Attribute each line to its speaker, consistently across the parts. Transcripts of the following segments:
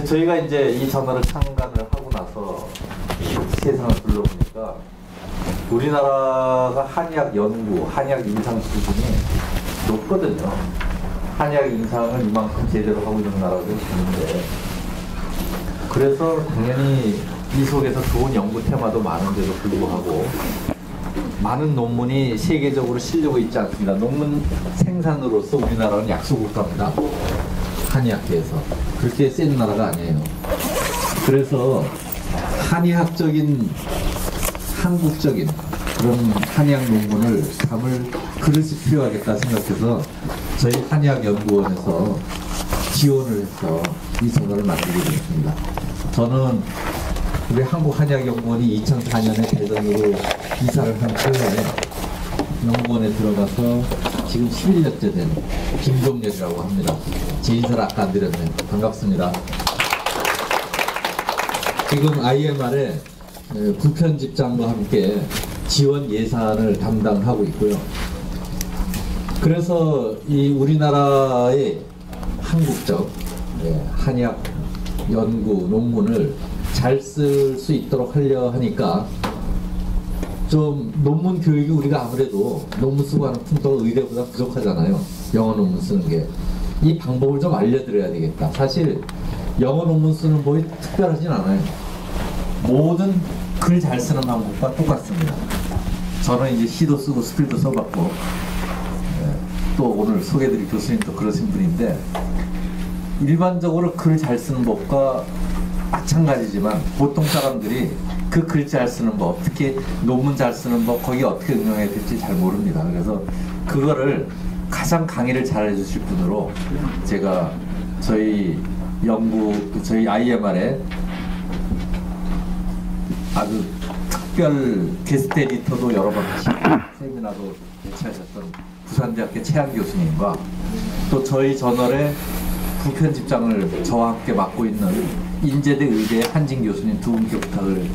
Speaker 1: 저희가 이제 이 전화를 창간을 하고 나서 세상을 둘러보니까 우리나라가 한의학 연구, 한의학 임상 수준이 높거든요. 한의학 임상을 이만큼 제대로 하고 있는 나라도 있는데, 그래서 당연히 이 속에서 좋은 연구 테마도 많은데도 불구하고 많은 논문이 세계적으로 실리고 있지 않습니다. 논문 생산으로서 우리나라는 약소국가입니다. 한의학계에서. 그렇게 센 나라가 아니에요. 그래서 한의학적인, 한국적인 그런 한의학 논문을 삼을 그릇이 필요하겠다 생각해서 저희 한의학연구원에서 지원을 해서 이 전화를 만들게 되었습니다. 저는 우리 한국한의학연구원이 2004년에 대전으로 이사를 한 후에 연구원에 들어가서 지금 11년째 된 김종렬이라고 합니다. 제 인사를 아까 안 드렸네요. 반갑습니다. 지금 IMR에 부편집장과 함께 지원 예산을 담당하고 있고요. 그래서 이 우리나라의 한국적 한의학 연구 논문을 잘 쓸 수 있도록 하려 하니까 좀 논문 교육이 우리가 아무래도 논문 쓰고 하는 풍토가 의대보다 부족하잖아요. 영어 논문 쓰는 게. 이 방법을 좀 알려드려야 되겠다. 사실 영어 논문 쓰는 법이 특별하진 않아요. 모든 글 잘 쓰는 방법과 똑같습니다. 저는 이제 시도 쓰고 스필도 써봤고, 또 오늘 소개해드릴 교수님도 그러신 분인데, 일반적으로 글 잘 쓰는 법과 마찬가지지만 보통 사람들이 그 글 잘 쓰는 법, 특히 논문 잘 쓰는 법, 거기에 어떻게 응용해야 될지 잘 모릅니다. 그래서 그거를 가장 강의를 잘 해주실 분으로 제가 저희 IMR에 아주 특별 게스트 에디터도 여러 번 하시고 세미나도 개최하셨던 부산대학교 최한 교수님과 또 저희 저널의 부편집장을 저와 함께 맡고 있는 인제대 의대 한진 교수님 두 분께 부탁을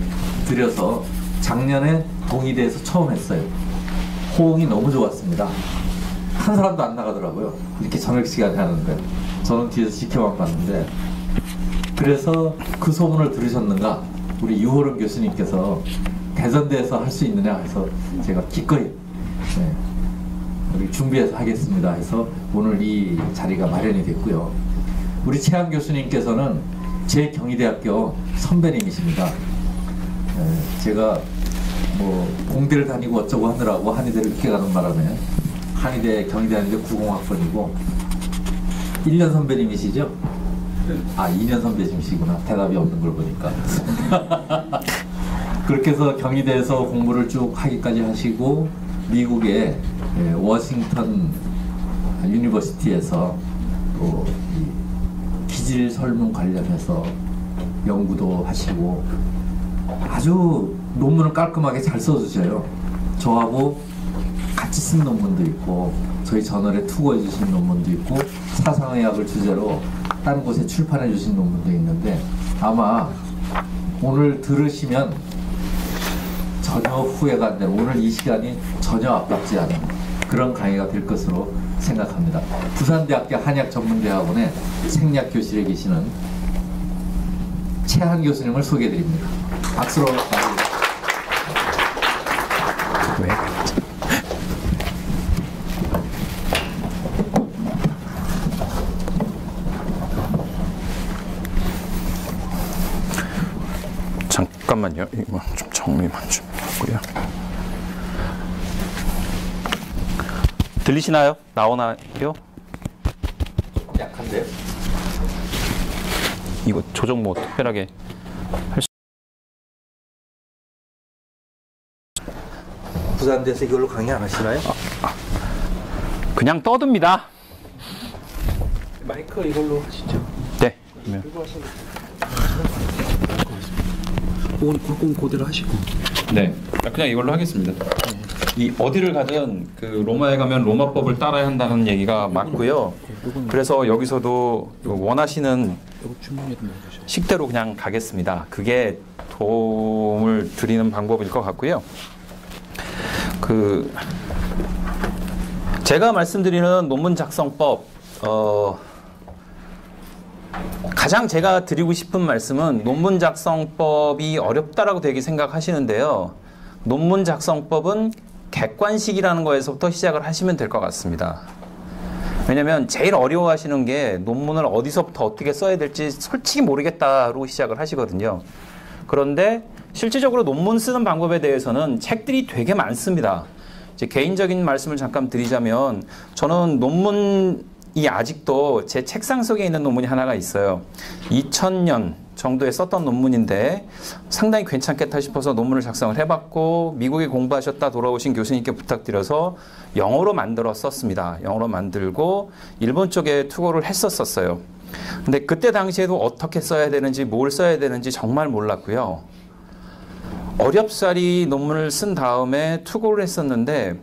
Speaker 1: 드려서 작년에 동의대에서 처음 했어요. 호응이 너무 좋았습니다. 한 사람도 안 나가더라고요. 이렇게 저녁 시간에 하는데 저는 뒤에서 지켜만 봤는데, 그래서 그 소문을 들으셨는가 우리 유호름 교수님께서 대전대에서 할 수 있느냐 해서 제가 기꺼이 우리 준비해서 하겠습니다 해서 오늘 이 자리가 마련이 됐고요. 우리 최한 교수님께서는 제 경희대학교 선배님이십니다. 제가 뭐 공대를 다니고 어쩌고 하느라고 한의대를 늦게 가는 바람에 한의대 경희대 한의대 90학번이고 1년 선배님이시죠? 아, 2년 선배님이시구나. 대답이 없는 걸 보니까. 그렇게 해서 경희대에서 공부를 쭉 하기까지 하시고 미국의 워싱턴 유니버시티에서 또 기질 설문 관련해서 연구도 하시고 아주 논문을 깔끔하게 잘 써주셔요. 저하고 같이 쓴 논문도 있고 저희 저널에 투고해 주신 논문도 있고 사상의학을 주제로 다른 곳에 출판해 주신 논문도 있는데, 아마 오늘 들으시면 전혀 후회가 안 되는, 오늘 이 시간이 전혀 아깝지 않은 그런 강의가 될 것으로 생각합니다. 부산대학교 한의학전문대학원의 생략교실에 계시는 최한 교수님을 소개해 드립니다. 박수로 맞이해주세요.
Speaker 2: 잠깐만요. 이거 좀 정리만 좀 하고요. 들리시나요? 나오나요?
Speaker 1: 약한데요?
Speaker 2: 이거 조정 뭐 특별하게 할 수...
Speaker 1: 부산대에서 이걸로 강의 안 하시나요?
Speaker 2: 그냥 떠듭니다.
Speaker 3: 마이크 이걸로 하시죠.
Speaker 2: 네. 그러면
Speaker 3: 그건 그대로 하시고.
Speaker 2: 네. 그냥 이걸로 하겠습니다. 이 어디를 가든 그 로마에 가면 로마법을 따라야 한다는 얘기가 맞고요. 그래서 여기서도 원하시는 식대로 그냥 가겠습니다. 그게 도움을 드리는 방법일 것 같고요. 제가 말씀드리는 논문 작성법, 가장 가장 제가 드리고 싶은 말씀은 논문 작성법이 어렵다라고 되게 생각하시는데요. 논문 작성법은 객관식이라는 거에서부터 시작을 하시면 될 것 같습니다. 왜냐면 제일 어려워하시는 게 논문을 어디서부터 어떻게 써야 될지 솔직히 모르겠다로 시작을 하시거든요. 그런데 실질적으로 논문 쓰는 방법에 대해서는 책들이 되게 많습니다. 이제 개인적인 말씀을 잠깐 드리자면 저는 논문이 아직도 제 책상 속에 있는 논문이 하나가 있어요. 2000년 정도에 썼던 논문인데 상당히 괜찮겠다 싶어서 논문을 작성을 해봤고 미국에 공부하셨다 돌아오신 교수님께 부탁드려서 영어로 만들어 썼습니다. 영어로 만들고 일본 쪽에 투고를 했었어요. 근데 그때 당시에도 어떻게 써야 되는지 뭘 써야 되는지 정말 몰랐고요. 어렵사리 논문을 쓴 다음에 투고를 했었는데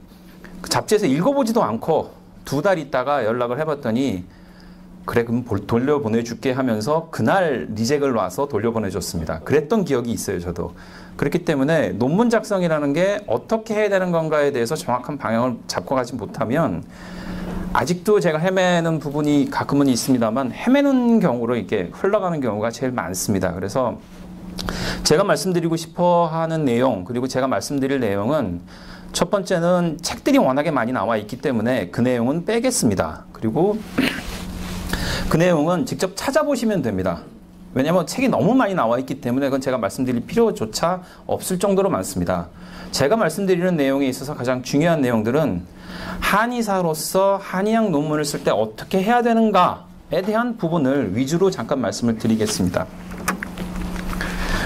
Speaker 2: 그 잡지에서 읽어보지도 않고 2달 있다가 연락을 해봤더니 그래 그럼 돌려보내줄게 하면서 그날 리젝을 와서 돌려보내줬습니다. 그랬던 기억이 있어요. 저도. 그렇기 때문에 논문 작성이라는 게 어떻게 해야 되는 건가에 대해서 정확한 방향을 잡고 가지 못하면 아직도 제가 헤매는 부분이 가끔은 있습니다만 헤매는 경우로 이렇게 흘러가는 경우가 제일 많습니다. 그래서 제가 말씀드리고 싶어 하는 내용 그리고 제가 말씀드릴 내용은 첫 번째는 책들이 워낙에 많이 나와 있기 때문에 그 내용은 빼겠습니다. 그리고 그 내용은 직접 찾아보시면 됩니다. 왜냐하면 책이 너무 많이 나와 있기 때문에 그건 제가 말씀드릴 필요조차 없을 정도로 많습니다. 제가 말씀드리는 내용에 있어서 가장 중요한 내용들은 한의사로서 한의학 논문을 쓸 때 어떻게 해야 되는가에 대한 부분을 위주로 잠깐 말씀을 드리겠습니다.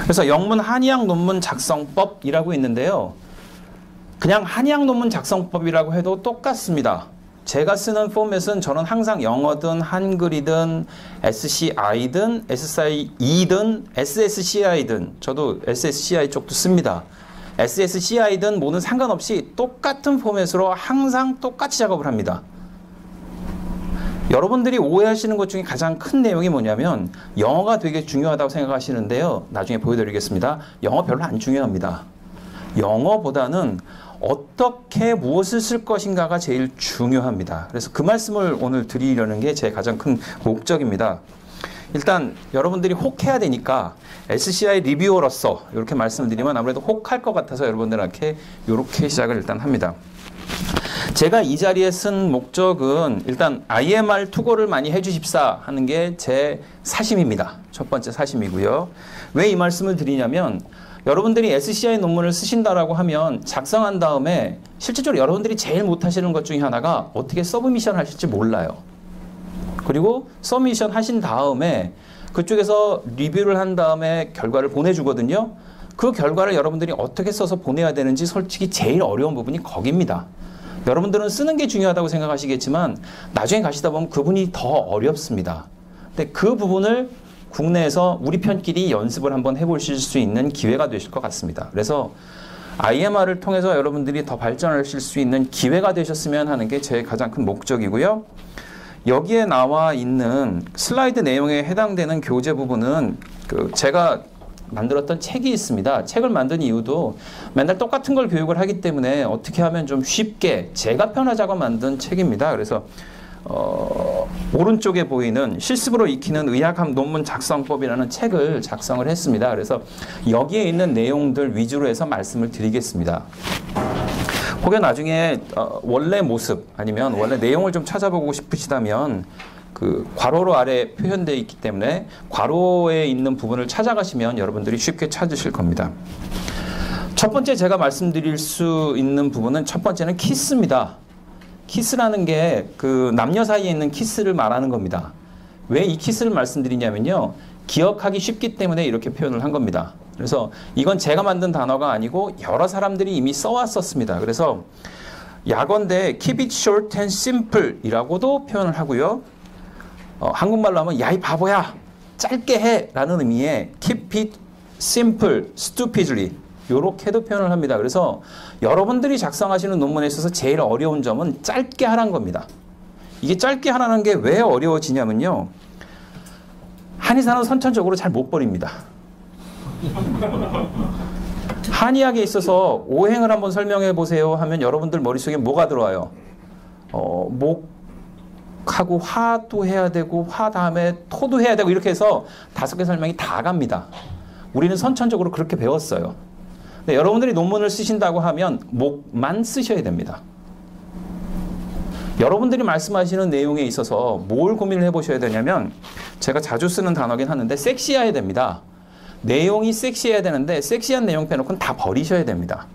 Speaker 2: 그래서 영문 한의학 논문 작성법이라고 있는데요. 그냥 한의학 논문 작성법이라고 해도 똑같습니다. 제가 쓰는 포맷은 저는 항상 영어든 한글이든 SCI든 SCI든 SSCI든 저도 SSCI 쪽도 씁니다. SSCI든 뭐든 상관없이 똑같은 포맷으로 항상 똑같이 작업을 합니다. 여러분들이 오해하시는 것 중에 가장 큰 내용이 뭐냐면 영어가 되게 중요하다고 생각하시는데요. 나중에 보여드리겠습니다. 영어 별로 안 중요합니다. 영어보다는 어떻게 무엇을 쓸 것인가가 제일 중요합니다. 그래서 그 말씀을 오늘 드리려는 게 제 가장 큰 목적입니다. 일단 여러분들이 혹해야 되니까 SCI 리뷰어로서 이렇게 말씀을 드리면 아무래도 혹할 것 같아서 여러분들한테 이렇게 시작을 일단 합니다. 제가 이 자리에 쓴 목적은 일단 IMR 투고를 많이 해주십사 하는 게 제 사심입니다. 첫 번째 사심이고요. 왜 이 말씀을 드리냐면 여러분들이 SCI 논문을 쓰신다라고 하면 작성한 다음에 실질적으로 여러분들이 제일 못하시는 것 중에 하나가 어떻게 서브미션 하실지 몰라요. 그리고 서브미션 하신 다음에 그쪽에서 리뷰를 한 다음에 결과를 보내주거든요. 그 결과를 여러분들이 어떻게 써서 보내야 되는지 솔직히 제일 어려운 부분이 거기입니다. 여러분들은 쓰는 게 중요하다고 생각하시겠지만 나중에 가시다 보면 그분이 더 어렵습니다. 근데 그 부분을 국내에서 우리 편끼리 연습을 한번 해보실 수 있는 기회가 되실 것 같습니다. 그래서 IMR을 통해서 여러분들이 더 발전하실 수 있는 기회가 되셨으면 하는 게 제 가장 큰 목적이고요. 여기에 나와 있는 슬라이드 내용에 해당되는 교재 부분은 제가 만들었던 책이 있습니다. 책을 만든 이유도 맨날 똑같은 걸 교육을 하기 때문에 어떻게 하면 좀 쉽게 제가 편하자고 만든 책입니다. 그래서 오른쪽에 보이는 실습으로 익히는 의학학 논문 작성법이라는 책을 작성을 했습니다. 그래서 여기에 있는 내용들 위주로 해서 말씀을 드리겠습니다. 혹여 나중에 원래 모습 아니면 원래 내용을 좀 찾아보고 싶으시다면 그 괄호로 아래 표현되어 있기 때문에 괄호에 있는 부분을 찾아가시면 여러분들이 쉽게 찾으실 겁니다. 첫 번째 제가 말씀드릴 수 있는 부분은 첫 번째는 키스입니다. 키스라는 게 그 남녀 사이에 있는 키스를 말하는 겁니다. 왜 이 키스를 말씀드리냐면요. 기억하기 쉽기 때문에 이렇게 표현을 한 겁니다. 그래서 이건 제가 만든 단어가 아니고 여러 사람들이 이미 써왔었습니다. 그래서 야건대 keep it short and simple 이라고도 표현을 하고요. 한국말로 하면 야 이 바보야 짧게 해 라는 의미의 keep it simple stupidly 요렇게도 표현을 합니다. 그래서 여러분들이 작성하시는 논문에 있어서 제일 어려운 점은 짧게 하라는 겁니다. 이게 짧게 하라는 게 왜 어려워지냐면요. 한의사는 선천적으로 잘 못 버립니다. 한의학에 있어서 오행을 한번 설명해 보세요 하면 여러분들 머릿속에 뭐가 들어와요? 하고 화도 해야 되고 화 다음에 토도 해야 되고 이렇게 해서 5개 설명이 다 갑니다. 우리는 선천적으로 그렇게 배웠어요. 근데 여러분들이 논문을 쓰신다고 하면 목만 쓰셔야 됩니다. 여러분들이 말씀하시는 내용에 있어서 뭘 고민을 해보셔야 되냐면 제가 자주 쓰는 단어긴 하는데 섹시해야 됩니다. 내용이 섹시해야 되는데 섹시한 내용 빼놓고는 다 버리셔야 됩니다.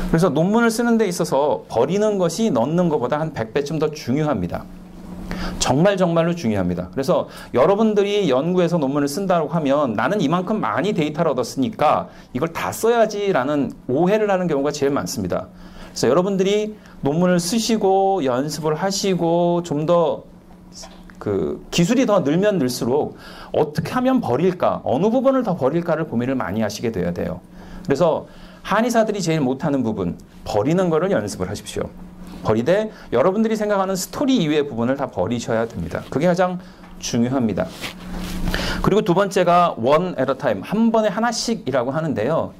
Speaker 2: 그래서 논문을 쓰는 데 있어서 버리는 것이 넣는 것보다 한 100배쯤 더 중요합니다. 정말로 중요합니다. 그래서 여러분들이 연구에서 논문을 쓴다고 하면 나는 이만큼 많이 데이터를 얻었으니까 이걸 다 써야지라는 오해를 하는 경우가 제일 많습니다. 그래서 여러분들이 논문을 쓰시고 연습을 하시고 좀 더 그 기술이 더 늘면 늘수록 어떻게 하면 버릴까, 어느 부분을 더 버릴까를 고민을 많이 하시게 돼야 돼요. 그래서 한의사들이 제일 못하는 부분, 버리는 거를 연습을 하십시오. 버리되 여러분들이 생각하는 스토리 이외의 부분을 다 버리셔야 됩니다. 그게 가장 중요합니다. 그리고 두 번째가 one at a time, 한 번에 하나씩이라고 하는데요.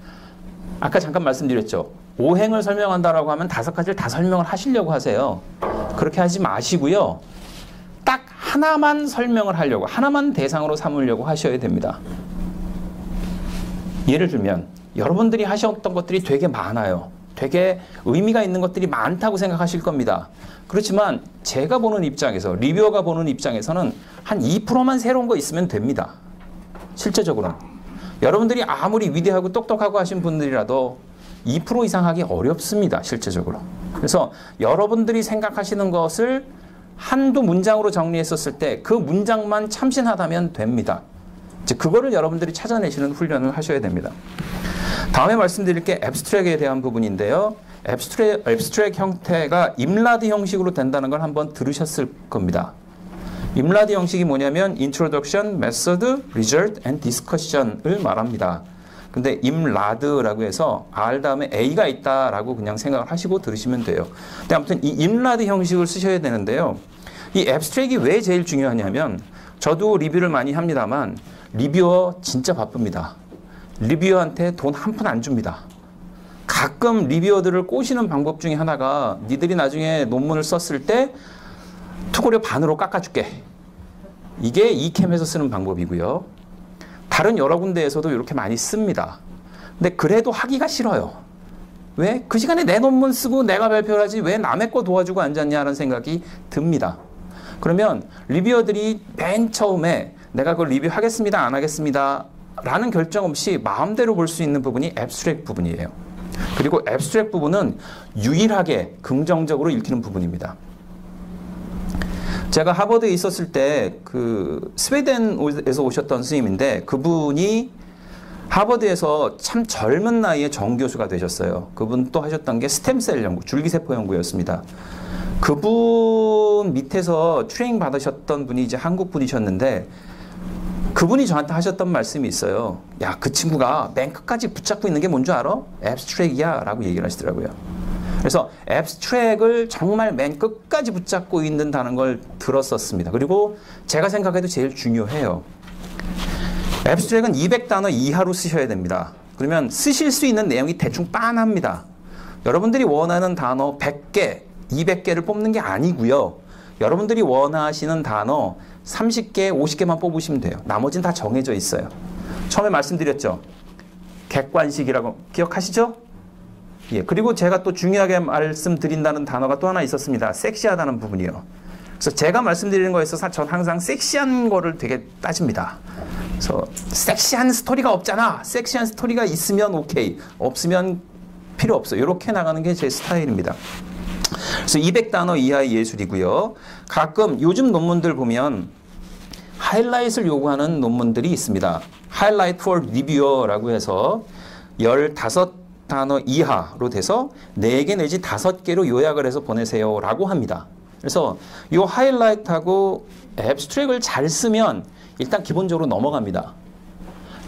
Speaker 2: 아까 잠깐 말씀드렸죠. 5행을 설명한다라고 하면 5가지를 다 설명을 하시려고 하세요. 그렇게 하지 마시고요. 딱 하나만 설명을 하려고, 하나만 대상으로 삼으려고 하셔야 됩니다. 예를 들면 여러분들이 하셨던 것들이 되게 많아요. 되게 의미가 있는 것들이 많다고 생각하실 겁니다. 그렇지만 제가 보는 입장에서, 리뷰어가 보는 입장에서는 한 2%만 새로운 거 있으면 됩니다. 실제적으로는. 여러분들이 아무리 위대하고 똑똑하고 하신 분들이라도 2% 이상 하기 어렵습니다. 실제적으로. 그래서 여러분들이 생각하시는 것을 한두 문장으로 정리했었을 때 그 문장만 참신하다면 됩니다. 이제 그거를 여러분들이 찾아내시는 훈련을 하셔야 됩니다. 다음에 말씀드릴 게 앱스트랙에 대한 부분인데요. 앱스트랙 형태가 임라드 형식으로 된다는 걸 한번 들으셨을 겁니다. 임라드 형식이 뭐냐면 Introduction, Method, Result and Discussion을 말합니다. 근데 임라드라고 해서 R 다음에 A가 있다라고 그냥 생각을 하시고 들으시면 돼요. 근데 아무튼 이 임라드 형식을 쓰셔야 되는데요. 이 앱스트랙이 왜 제일 중요하냐면 저도 리뷰를 많이 합니다만 리뷰어 진짜 바쁩니다. 리뷰어한테 돈 한 푼 안 줍니다. 가끔 리뷰어들을 꼬시는 방법 중에 하나가 니들이 나중에 논문을 썼을 때 투고료 반으로 깎아줄게. 이게 이캠에서 쓰는 방법이고요. 다른 여러 군데에서도 이렇게 많이 씁니다. 근데 그래도 하기가 싫어요. 왜? 그 시간에 내 논문 쓰고 내가 발표를 하지 왜 남의 거 도와주고 앉았냐라는 생각이 듭니다. 그러면 리뷰어들이 맨 처음에 내가 그걸 리뷰하겠습니다, 안 하겠습니다 라는 결정 없이 마음대로 볼 수 있는 부분이 앱스트랙 부분이에요. 그리고 앱스트랙 부분은 유일하게 긍정적으로 읽히는 부분입니다. 제가 하버드에 있었을 때 그 스웨덴에서 오셨던 스님인데 그분이 하버드에서 참 젊은 나이에 정교수가 되셨어요. 그분 또 하셨던 게 스템셀 연구, 줄기세포 연구였습니다. 그분 밑에서 트레이닝 받으셨던 분이 이제 한국 분이셨는데 그분이 저한테 하셨던 말씀이 있어요. 야, 그 친구가 맨 끝까지 붙잡고 있는 게 뭔 줄 알아? 앱스트랙이야 라고 얘기를 하시더라고요. 그래서 앱스트랙을 정말 맨 끝까지 붙잡고 있는다는 걸 들었었습니다. 그리고 제가 생각해도 제일 중요해요. 앱스트랙은 200단어 이하로 쓰셔야 됩니다. 그러면 쓰실 수 있는 내용이 대충 빤합니다. 여러분들이 원하는 단어 100개, 200개를 뽑는 게 아니고요. 여러분들이 원하시는 단어 30개, 50개만 뽑으시면 돼요. 나머지는 다 정해져 있어요. 처음에 말씀드렸죠. 객관식이라고 기억하시죠? 예, 그리고 제가 또 중요하게 말씀드린다는 단어가 또 하나 있었습니다. 섹시하다는 부분이요. 그래서 제가 말씀드리는 거에서 전 항상 섹시한 거를 되게 따집니다. 그래서 섹시한 스토리가 없잖아. 섹시한 스토리가 있으면 오케이. 없으면 필요 없어. 이렇게 나가는 게 제 스타일입니다. 그래서 200단어 이하의 예술이고요. 가끔 요즘 논문들 보면 하이라이트를 요구하는 논문들이 있습니다. Highlight for Reviewer라고 해서 15단어 이하로 돼서 4개 내지 5개로 요약을 해서 보내세요 라고 합니다. 그래서 이 하이라이트하고 앱스트랙을 잘 쓰면 일단 기본적으로 넘어갑니다.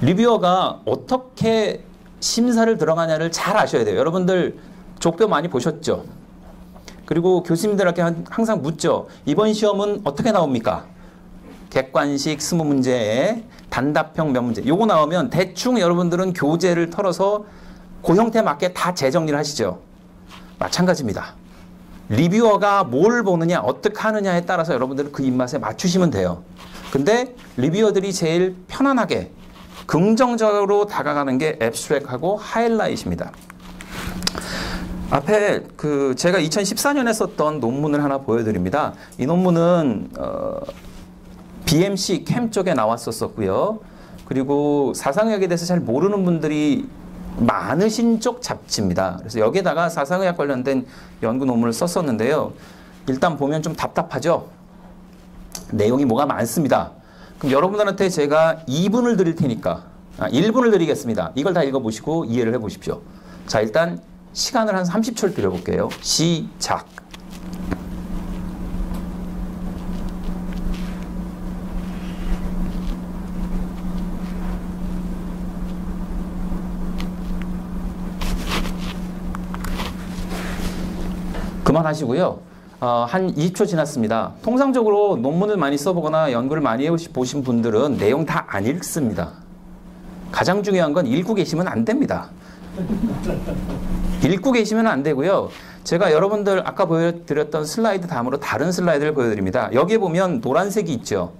Speaker 2: 리뷰어가 어떻게 심사를 들어가냐를 잘 아셔야 돼요. 여러분들 족표 많이 보셨죠? 그리고 교수님들한테 항상 묻죠. 이번 시험은 어떻게 나옵니까? 객관식 20문제에 단답형 몇 문제. 요거 나오면 대충 여러분들은 교재를 털어서 그 형태에 맞게 다 재정리를 하시죠. 마찬가지입니다. 리뷰어가 뭘 보느냐, 어떻게 하느냐에 따라서 여러분들은 그 입맛에 맞추시면 돼요. 근데 리뷰어들이 제일 편안하게 긍정적으로 다가가는 게 앱스트랙하고 하이라이트입니다. 앞에 제가 2014년에 썼던 논문을 하나 보여드립니다. 이 논문은 BMC 캠 쪽에 나왔었고요. 그리고 사상의학에 대해서 잘 모르는 분들이 많으신 쪽 잡지입니다. 그래서 여기에다가 사상의학 관련된 연구 논문을 썼었는데요. 일단 보면 좀 답답하죠? 내용이 뭐가 많습니다. 그럼 여러분들한테 제가 2분을 드릴 테니까 1분을 드리겠습니다. 이걸 다 읽어보시고 이해를 해보십시오. 자, 일단 시간을 한 30초를 드려볼게요. 시작. 그만하시고요. 한 20초 지났습니다. 통상적으로 논문을 많이 써보거나 연구를 많이 해보신 분들은 내용 다 안 읽습니다. 가장 중요한 건 읽고 계시면 안 됩니다. 읽고 계시면 안 되고요. 제가 여러분들 아까 보여드렸던 슬라이드 다음으로 다른 슬라이드를 보여드립니다. 여기에 보면 노란색이 있죠.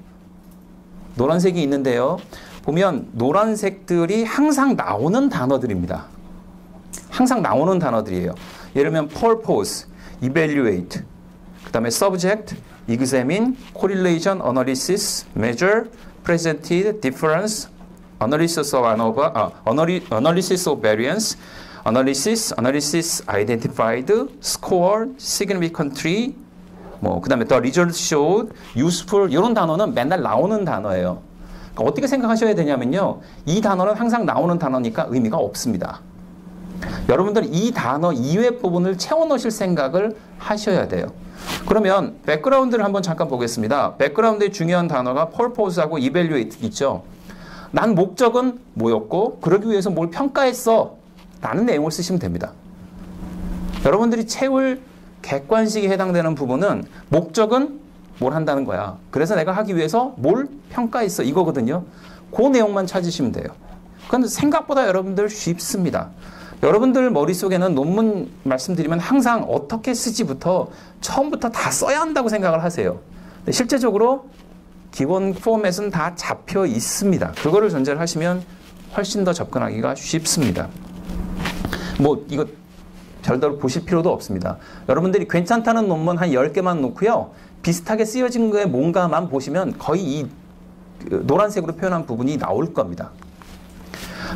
Speaker 2: 노란색이 있는데요. 보면 노란색들이 항상 나오는 단어들입니다. 항상 나오는 단어들이에요. 예를 들면 purpose, evaluate, 그 다음에 subject, examine, correlation, analysis, measure, presented, difference, analysis of variance, analysis identified, score, significantly, 그 다음에 the result showed, useful, 이런 단어는 맨날 나오는 단어예요. 그러니까 어떻게 생각하셔야 되냐면요. 이 단어는 항상 나오는 단어니까 의미가 없습니다. 여러분들 이 단어 이외 부분을 채워 넣으실 생각을 하셔야 돼요. 그러면 백그라운드를 한번 잠깐 보겠습니다. 백그라운드의 중요한 단어가 purpose하고 evaluate 있죠. 난 목적은 뭐였고 그러기 위해서 뭘 평가했어 라는 내용을 쓰시면 됩니다. 여러분들이 채울 객관식에 해당되는 부분은 목적은 뭘 한다는 거야. 그래서 내가 하기 위해서 뭘 평가했어 이거거든요. 그 내용만 찾으시면 돼요. 그건 생각보다 여러분들 쉽습니다. 여러분들 머릿속에는 논문 말씀드리면 항상 어떻게 쓰지부터 처음부터 다 써야 한다고 생각을 하세요. 근데 실제적으로 기본 포맷은 다 잡혀 있습니다. 그거를 전제를 하시면 훨씬 더 접근하기가 쉽습니다. 이거 별도로 보실 필요도 없습니다. 여러분들이 괜찮다는 논문 한 10개만 놓고요. 비슷하게 쓰여진 거에 뭔가만 보시면 거의 이 노란색으로 표현한 부분이 나올 겁니다.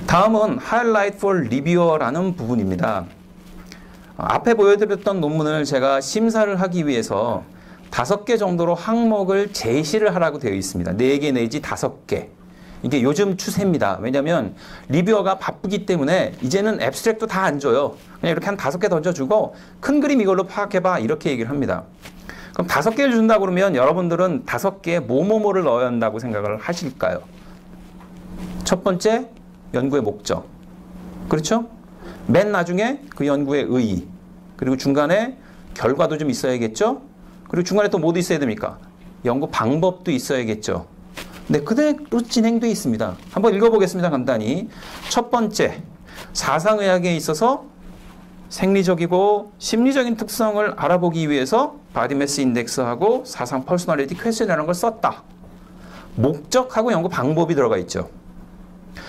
Speaker 2: 다음은 Highlight for Reviewer라는 부분입니다. 앞에 보여드렸던 논문을 제가 심사를 하기 위해서 5개 정도로 항목을 제시를 하라고 되어 있습니다. 4개 내지 5개. 이게 요즘 추세입니다. 왜냐하면 리뷰어가 바쁘기 때문에 이제는 앱스트랙도 다 안 줘요. 그냥 이렇게 한 5개 던져주고 큰 그림 이걸로 파악해봐 이렇게 얘기를 합니다. 그럼 5개를 준다 그러면 여러분들은 5개에 뭐뭐뭐를 넣어야 한다고 생각을 하실까요? 첫 번째, 연구의 목적. 그렇죠? 맨 나중에 그 연구의 의의. 그리고 중간에 결과도 좀 있어야겠죠? 그리고 중간에 또 뭐도 있어야 됩니까? 연구 방법도 있어야겠죠? 네, 그대로 진행되어 있습니다. 한번 읽어보겠습니다. 간단히. 첫 번째, 사상의학에 있어서 생리적이고 심리적인 특성을 알아보기 위해서 바디매스 인덱스하고 사상 퍼스널리티 퀘스천이라는 걸 썼다. 목적하고 연구 방법이 들어가 있죠.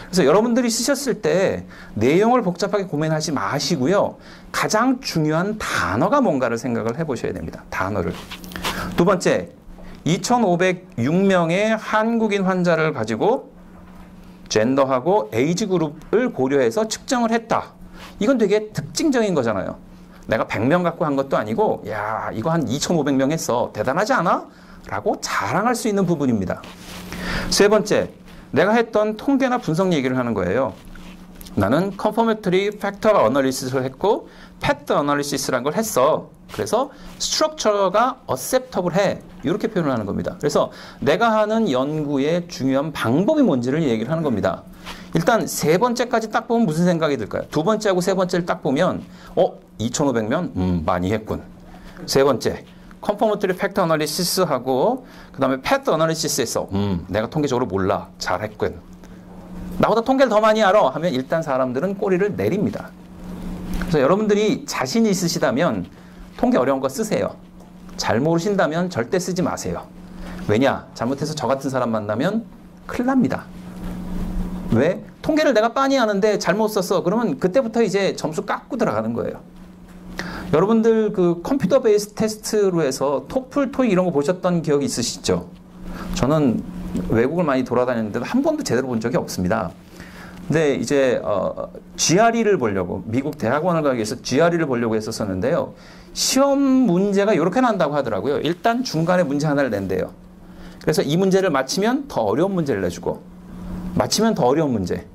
Speaker 2: 그래서 여러분들이 쓰셨을 때 내용을 복잡하게 고민하지 마시고요. 가장 중요한 단어가 뭔가를 생각을 해보셔야 됩니다. 단어를. 두 번째, 2,506명의 한국인 환자를 가지고 젠더하고 에이지 그룹을 고려해서 측정을 했다. 이건 되게 특징적인 거잖아요. 내가 100명 갖고 한 것도 아니고 야 이거 한 2,500명 했어. 대단하지 않아? 라고 자랑할 수 있는 부분입니다. 세 번째, 내가 했던 통계나 분석 얘기를 하는 거예요. 나는 confirmatory factor analysis를 했고 path analysis라는 걸 했어. 그래서 스트럭처가 acceptable 해. 이렇게 표현을 하는 겁니다. 그래서 내가 하는 연구의 중요한 방법이 뭔지를 얘기를 하는 겁니다. 일단 세 번째까지 딱 보면 무슨 생각이 들까요? 두 번째하고 세 번째를 딱 보면 2,500명? 많이 했군. 세 번째, confirmatory factor analysis하고 그 다음에 path analysis에서 내가 통계적으로 몰라. 잘했군. 나보다 통계를 더 많이 알아 하면 일단 사람들은 꼬리를 내립니다. 그래서 여러분들이 자신이 있으시다면 통계 어려운 거 쓰세요. 잘 모르신다면 절대 쓰지 마세요. 왜냐? 잘못해서 저 같은 사람 만나면 큰일 납니다. 왜? 통계를 내가 빤히 하는데 잘못 썼어. 그러면 그때부터 이제 점수 깎고 들어가는 거예요. 여러분들 그 컴퓨터 베이스 테스트로 해서 토플, 토익 이런 거 보셨던 기억이 있으시죠? 저는 외국을 많이 돌아다녔는데 한 번도 제대로 본 적이 없습니다. 근데 이제 GRE를 보려고 미국 대학원을 가기 위해서 GRE를 보려고 했었었는데요. 시험 문제가 이렇게 난다고 하더라고요. 일단 중간에 문제 하나를 낸대요. 그래서 이 문제를 맞히면 더 어려운 문제를 내주고 맞히면 더 어려운 문제.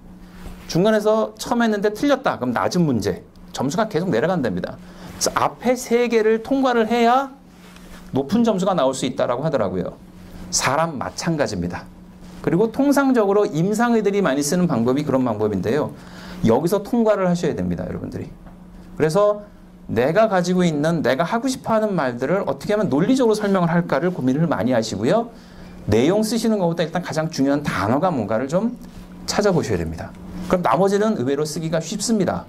Speaker 2: 중간에서 처음 했는데 틀렸다. 그럼 낮은 문제. 점수가 계속 내려간답니다. 그래서 앞에 3개를 통과를 해야 높은 점수가 나올 수 있다고 하더라고요. 사람 마찬가지입니다. 그리고 통상적으로 임상의들이 많이 쓰는 방법이 그런 방법인데요. 여기서 통과를 하셔야 됩니다, 여러분들이. 그래서 내가 가지고 있는 내가 하고 싶어 하는 말들을 어떻게 하면 논리적으로 설명을 할까를 고민을 많이 하시고요. 내용 쓰시는 것보다 일단 가장 중요한 단어가 뭔가를 좀 찾아보셔야 됩니다. 그럼 나머지는 의외로 쓰기가 쉽습니다.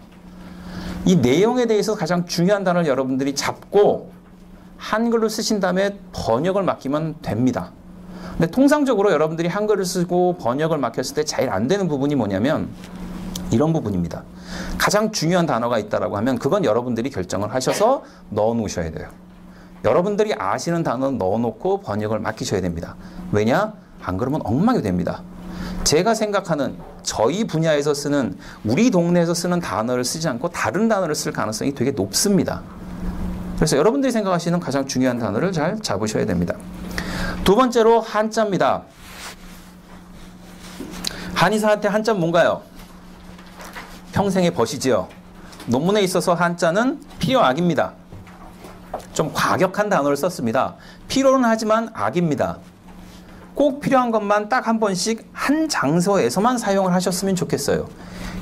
Speaker 2: 이 내용에 대해서 가장 중요한 단어를 여러분들이 잡고 한글로 쓰신 다음에 번역을 맡기면 됩니다. 근데 통상적으로 여러분들이 한글을 쓰고 번역을 맡겼을 때 제일 안 되는 부분이 뭐냐면 이런 부분입니다. 가장 중요한 단어가 있다라고 하면 그건 여러분들이 결정을 하셔서 넣어 놓으셔야 돼요. 여러분들이 아시는 단어는 넣어 놓고 번역을 맡기셔야 됩니다. 왜냐? 안 그러면 엉망이 됩니다. 제가 생각하는 저희 분야에서 쓰는 우리 동네에서 쓰는 단어를 쓰지 않고 다른 단어를 쓸 가능성이 되게 높습니다. 그래서 여러분들이 생각하시는 가장 중요한 단어를 잘 잡으셔야 됩니다. 두 번째로 한자입니다. 한의사한테 한자는 뭔가요? 평생의 벗이지요. 논문에 있어서 한자는 필요악입니다. 좀 과격한 단어를 썼습니다. 필요는 하지만 악입니다. 꼭 필요한 것만 딱 한 번씩 한 장소에서만 사용을 하셨으면 좋겠어요.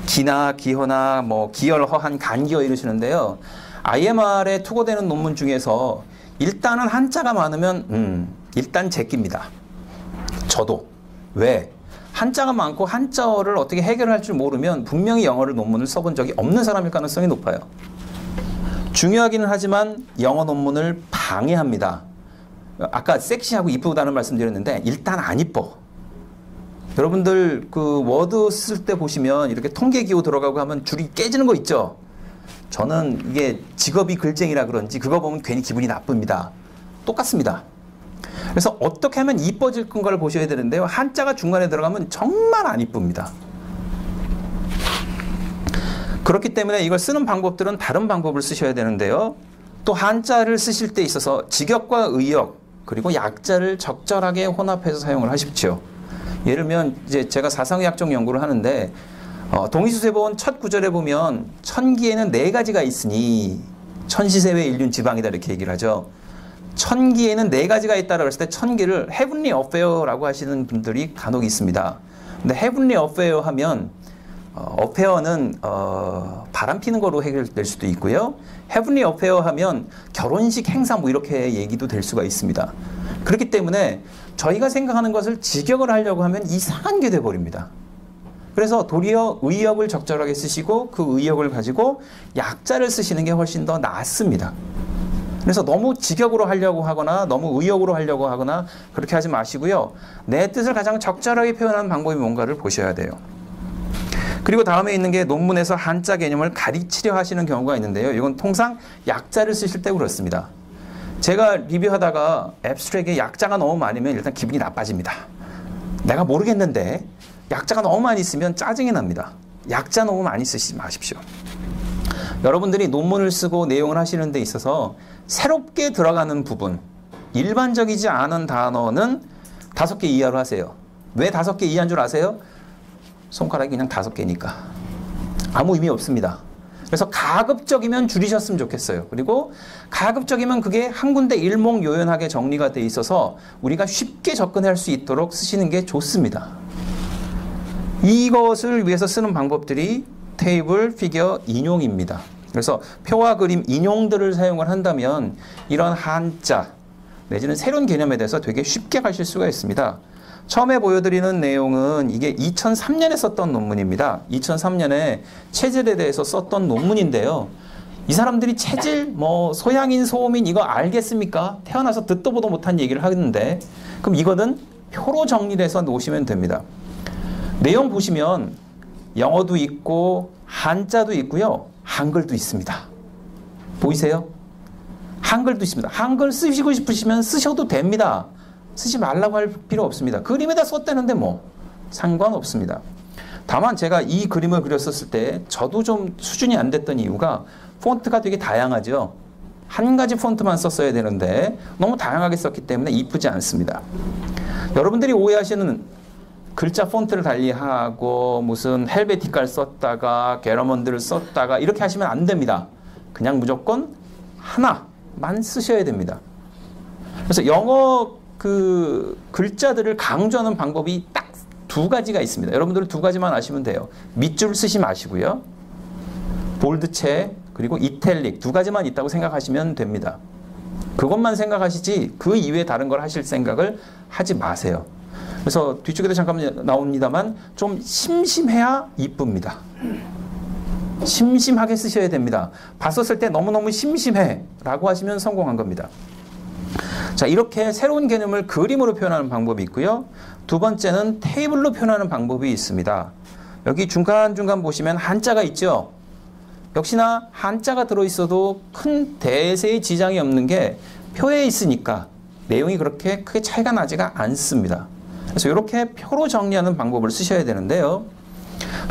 Speaker 2: 기나 기허나 뭐 기열허한 간기어 이러시는데요. IMR에 투고되는 논문 중에서 일단은 한자가 많으면 일단 제끼입니다. 저도. 왜? 한자가 많고 한자어를 어떻게 해결할 줄 모르면 분명히 영어를 논문을 써본 적이 없는 사람일 가능성이 높아요. 중요하기는 하지만 영어 논문을 방해합니다. 아까 섹시하고 이쁘다는 말씀 드렸는데 일단 안 이뻐. 여러분들 그 워드 쓸 때 보시면 이렇게 통계기호 들어가고 하면 줄이 깨지는 거 있죠? 저는 이게 직업이 글쟁이라 그런지 그거 보면 괜히 기분이 나쁩니다. 똑같습니다. 그래서 어떻게 하면 이뻐질 건가를 보셔야 되는데요. 한자가 중간에 들어가면 정말 안 이쁩니다. 그렇기 때문에 이걸 쓰는 방법들은 다른 방법을 쓰셔야 되는데요. 또 한자를 쓰실 때 있어서 직역과 의역 그리고 약자를 적절하게 혼합해서 사용을 하십시오. 예를 들면 이제 제가 사상의학적 연구를 하는데 동의수세본 첫 구절에 보면 천기에는 4가지가 있으니 천시세외 인륜 지방이다 이렇게 얘기를 하죠. 천기에는 4가지가 있다라고 했을 때 천기를 heavenly affair라고 하시는 분들이 간혹 있습니다. 근데 heavenly affair 하면 어페어는 바람 피는 거로 해결될 수도 있고요. heavenly affair 하면 결혼식 행사 뭐 이렇게 얘기도 될 수가 있습니다. 그렇기 때문에 저희가 생각하는 것을 직역을 하려고 하면 이상한 게 돼버립니다. 그래서 도리어 의역을 적절하게 쓰시고 그 의역을 가지고 약자를 쓰시는 게 훨씬 더 낫습니다. 그래서 너무 직역으로 하려고 하거나 너무 의역으로 하려고 하거나 그렇게 하지 마시고요. 내 뜻을 가장 적절하게 표현하는 방법이 뭔가를 보셔야 돼요. 그리고 다음에 있는 게 논문에서 한자 개념을 가르치려 하시는 경우가 있는데요. 이건 통상 약자를 쓰실 때 그렇습니다. 제가 리뷰하다가 앱스트랙에 약자가 너무 많으면 일단 기분이 나빠집니다. 내가 모르겠는데 약자가 너무 많이 있으면 짜증이 납니다. 약자 너무 많이 쓰시지 마십시오. 여러분들이 논문을 쓰고 내용을 하시는 데 있어서 새롭게 들어가는 부분, 일반적이지 않은 단어는 5개 이하로 하세요. 왜 5개 이하인 줄 아세요? 손가락이 그냥 5개니까. 아무 의미 없습니다. 그래서 가급적이면 줄이셨으면 좋겠어요. 그리고 가급적이면 그게 한 군데 일목요연하게 정리가 돼 있어서 우리가 쉽게 접근할 수 있도록 쓰시는 게 좋습니다. 이것을 위해서 쓰는 방법들이 테이블, 피겨, 인용입니다. 그래서 표와 그림, 인용들을 사용을 한다면 이런 한자 내지는 새로운 개념에 대해서 되게 쉽게 가실 수가 있습니다. 처음에 보여드리는 내용은 이게 2003년에 썼던 논문입니다. 2003년에 체질에 대해서 썼던 논문인데요. 이 사람들이 체질, 뭐 소양인, 소음인 이거 알겠습니까? 태어나서 듣도 보도 못한 얘기를 하는데 그럼 이거는 표로 정리해서 놓으시면 됩니다. 내용 보시면 영어도 있고 한자도 있고요. 한글도 있습니다. 보이세요? 한글도 있습니다. 한글 쓰시고 싶으시면 쓰셔도 됩니다. 쓰지 말라고 할 필요 없습니다. 그림에다 썼다는데 뭐 상관없습니다. 다만 제가 이 그림을 그렸었을 때 저도 좀 수준이 안 됐던 이유가 폰트가 되게 다양하죠. 한 가지 폰트만 썼어야 되는데 너무 다양하게 썼기 때문에 이쁘지 않습니다. 여러분들이 오해하시는 글자 폰트를 달리하고 무슨 헬베티카를 썼다가 게러먼드를 썼다가 이렇게 하시면 안 됩니다. 그냥 무조건 하나만 쓰셔야 됩니다. 그래서 영어 그 글자들을 강조하는 방법이 딱 두 가지가 있습니다. 여러분들 두 가지만 아시면 돼요. 밑줄 쓰지 마시고요. 볼드체 그리고 이탈릭 두 가지만 있다고 생각하시면 됩니다. 그것만 생각하시지 그 이외에 다른 걸 하실 생각을 하지 마세요. 그래서 뒤쪽에도 잠깐 나옵니다만 좀 심심해야 이쁩니다. 심심하게 쓰셔야 됩니다. 봤었을 때 너무너무 심심해 라고 하시면 성공한 겁니다. 자, 이렇게 새로운 개념을 그림으로 표현하는 방법이 있고요. 두 번째는 테이블로 표현하는 방법이 있습니다. 여기 중간중간 보시면 한자가 있죠. 역시나 한자가 들어있어도 큰 대세의 지장이 없는 게 표에 있으니까 내용이 그렇게 크게 차이가 나지가 않습니다. 그래서 이렇게 표로 정리하는 방법을 쓰셔야 되는데요.